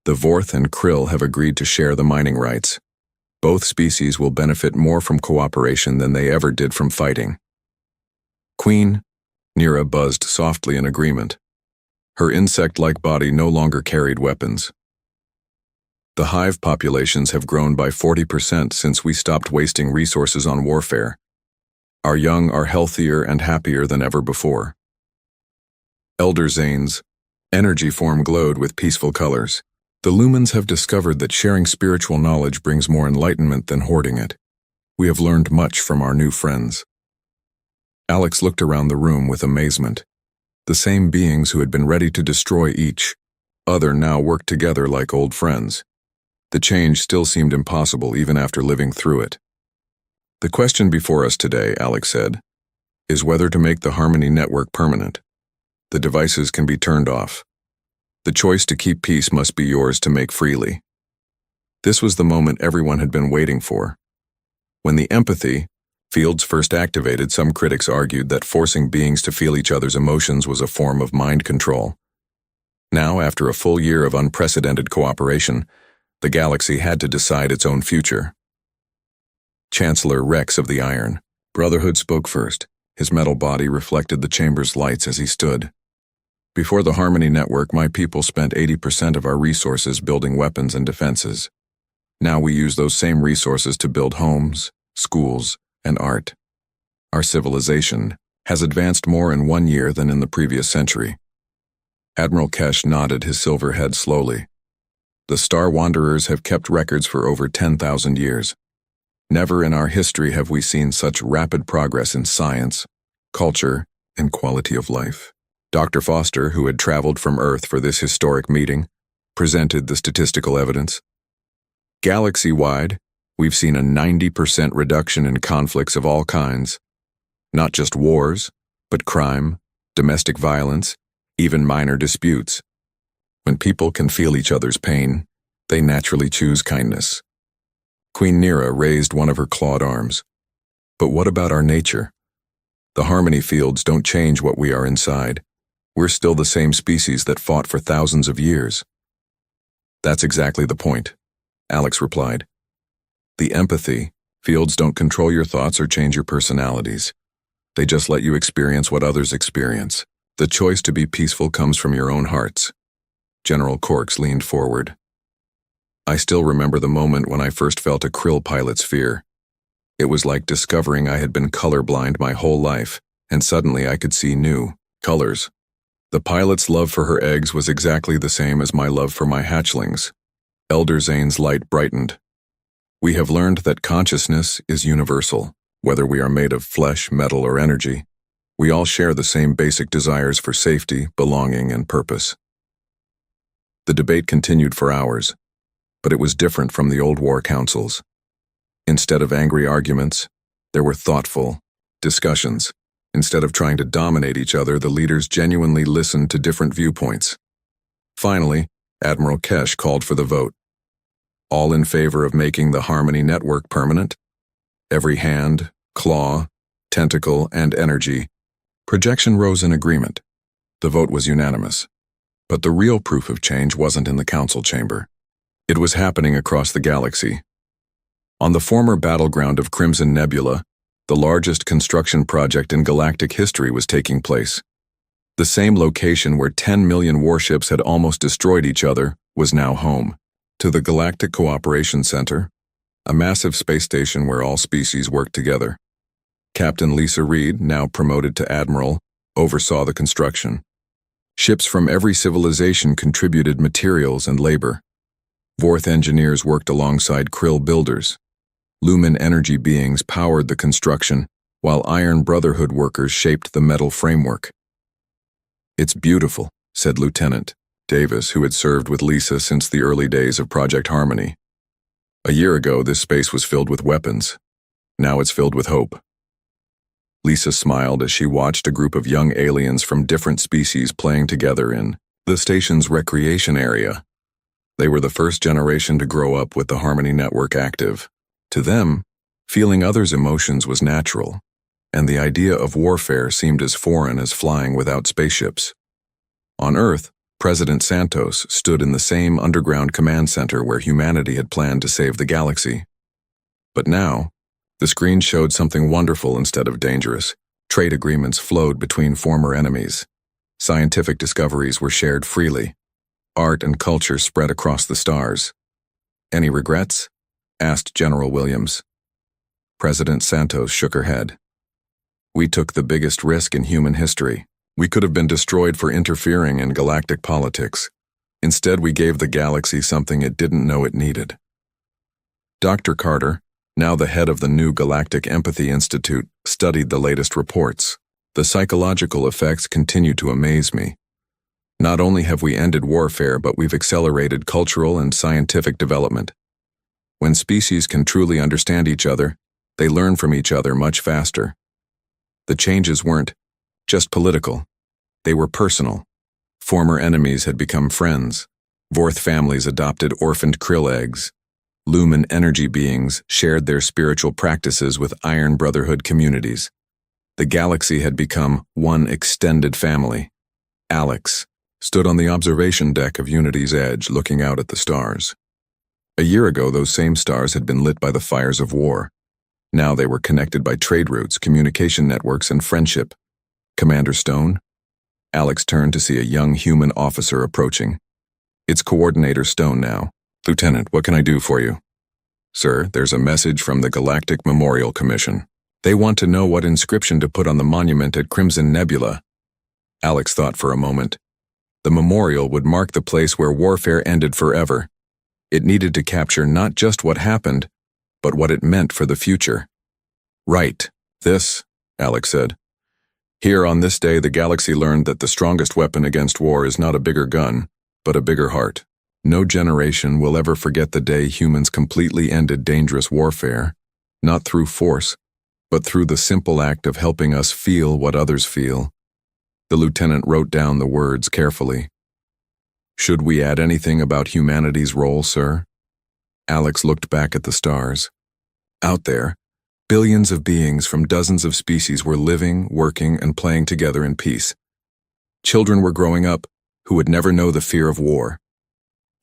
The Vorth and Krill have agreed to share the mining rights. Both species will benefit more from cooperation than they ever did from fighting. Queen Nira buzzed softly in agreement. Her insect-like body no longer carried weapons. The hive populations have grown by 40% since we stopped wasting resources on warfare. Our young are healthier and happier than ever before. Elder Zane's energy form glowed with peaceful colors. The Lumens have discovered that sharing spiritual knowledge brings more enlightenment than hoarding it. We have learned much from our new friends. Alex looked around the room with amazement. The same beings who had been ready to destroy each other now worked together like old friends. The change still seemed impossible even after living through it. The question before us today, Alex said, is whether to make the Harmony Network permanent. The devices can be turned off. The choice to keep peace must be yours to make freely. This was the moment everyone had been waiting for. When the empathy fields first activated, some critics argued that forcing beings to feel each other's emotions was a form of mind control. Now, after a full year of unprecedented cooperation, the galaxy had to decide its own future. Chancellor Rex of the Iron Brotherhood spoke first. His metal body reflected the chamber's lights as he stood. Before the Harmony Network, my people spent 80% of our resources building weapons and defenses. Now we use those same resources to build homes, schools, and art. Our civilization has advanced more in 1 year than in the previous century. Admiral Kesh nodded his silver head slowly. The Star Wanderers have kept records for over 10,000 years. Never in our history have we seen such rapid progress in science, culture, and quality of life. Dr. Foster, who had traveled from Earth for this historic meeting, presented the statistical evidence. Galaxy-wide, we've seen a 90% reduction in conflicts of all kinds. Not just wars, but crime, domestic violence, even minor disputes. When people can feel each other's pain, they naturally choose kindness. Queen Nira raised one of her clawed arms. But what about our nature? The harmony fields don't change what we are inside. We're still the same species that fought for thousands of years. That's exactly the point, Alex replied. The empathy fields don't control your thoughts or change your personalities. They just let you experience what others experience. The choice to be peaceful comes from your own hearts. General Corks leaned forward. I still remember the moment when I first felt a krill pilot's fear. It was like discovering I had been colorblind my whole life, and suddenly I could see new colors. The pilot's love for her eggs was exactly the same as my love for my hatchlings. Elder Zane's light brightened. We have learned that consciousness is universal, whether we are made of flesh, metal, or energy. We all share the same basic desires for safety, belonging, and purpose. The debate continued for hours, but it was different from the old war councils. Instead of angry arguments, there were thoughtful discussions. Instead of trying to dominate each other, the leaders genuinely listened to different viewpoints. Finally, Admiral Kesh called for the vote. All in favor of making the Harmony Network permanent? Every hand, claw, tentacle, and energy projection rose in agreement. The vote was unanimous. But the real proof of change wasn't in the council chamber. It was happening across the galaxy. On the former battleground of Crimson Nebula, the largest construction project in galactic history was taking place. The same location where 10 million warships had almost destroyed each other was now home to the Galactic Cooperation Center, a massive space station where all species worked together. Captain Lisa Reed, now promoted to Admiral, oversaw the construction. Ships from every civilization contributed materials and labor. Vorth engineers worked alongside Krill builders. Lumen energy beings powered the construction, while Iron Brotherhood workers shaped the metal framework. It's beautiful, said Lieutenant Davis, who had served with Lisa since the early days of Project Harmony. A year ago, this space was filled with weapons. Now it's filled with hope. Lisa smiled as she watched a group of young aliens from different species playing together in the station's recreation area. They were the first generation to grow up with the Harmony Network active. To them, feeling others' emotions was natural, and the idea of warfare seemed as foreign as flying without spaceships. On Earth, President Santos stood in the same underground command center where humanity had planned to save the galaxy. But now, the screen showed something wonderful instead of dangerous. Trade agreements flowed between former enemies. Scientific discoveries were shared freely. Art and culture spread across the stars. Any regrets? Asked General Williams. President Santos shook her head. We took the biggest risk in human history. We could have been destroyed for interfering in galactic politics. Instead, we gave the galaxy something it didn't know it needed. Dr. Carter, Now the head of the new Galactic Empathy Institute studied the latest reports. The psychological effects continue to amaze me. Not only have we ended warfare, but we've accelerated cultural and scientific development. When species can truly understand each other, they learn from each other much faster. The changes weren't just political. They were personal. Former enemies had become friends. Vorth families adopted orphaned krill eggs. Lumen energy beings shared their spiritual practices with Iron Brotherhood communities. The galaxy had become one extended family. Alex stood on the observation deck of Unity's Edge looking out at the stars. A year ago, those same stars had been lit by the fires of war. Now they were connected by trade routes, communication networks, and friendship. Commander Stone? Alex turned to see a young human officer approaching. It's Coordinator Stone now. Lieutenant, what can I do for you? Sir, there's a message from the Galactic Memorial Commission. They want to know what inscription to put on the monument at Crimson Nebula. Alex thought for a moment. The memorial would mark the place where warfare ended forever. It needed to capture not just what happened, but what it meant for the future. Right, this, Alex said. Here on this day, the galaxy learned that the strongest weapon against war is not a bigger gun, but a bigger heart. No generation will ever forget the day humans completely ended dangerous warfare, not through force, but through the simple act of helping us feel what others feel. The lieutenant wrote down the words carefully. Should we add anything about humanity's role, sir? Alex looked back at the stars. Out there, billions of beings from dozens of species were living, working, and playing together in peace. Children were growing up who would never know the fear of war.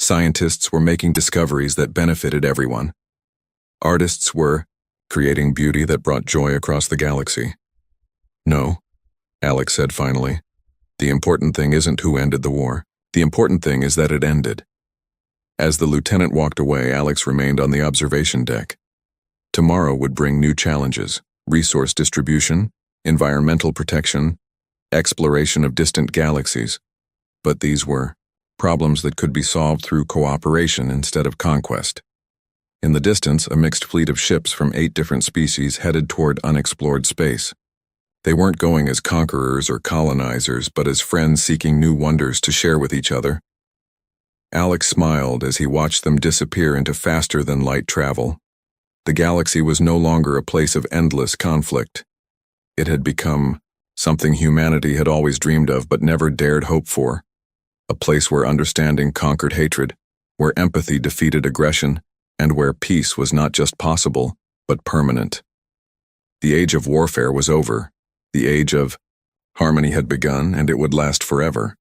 Scientists were making discoveries that benefited everyone. Artists were creating beauty that brought joy across the galaxy. No, Alex said finally. The important thing isn't who ended the war. The important thing is that it ended. As the lieutenant walked away, Alex remained on the observation deck. Tomorrow would bring new challenges: resource distribution, environmental protection, exploration of distant galaxies. But these were problems that could be solved through cooperation instead of conquest. In the distance, a mixed fleet of ships from 8 different species headed toward unexplored space. They weren't going as conquerors or colonizers, but as friends seeking new wonders to share with each other. Alex smiled as he watched them disappear into faster-than-light travel. The galaxy was no longer a place of endless conflict. It had become something humanity had always dreamed of but never dared hope for. A place where understanding conquered hatred, where empathy defeated aggression, and where peace was not just possible, but permanent. The age of warfare was over. The age of harmony had begun, and it would last forever.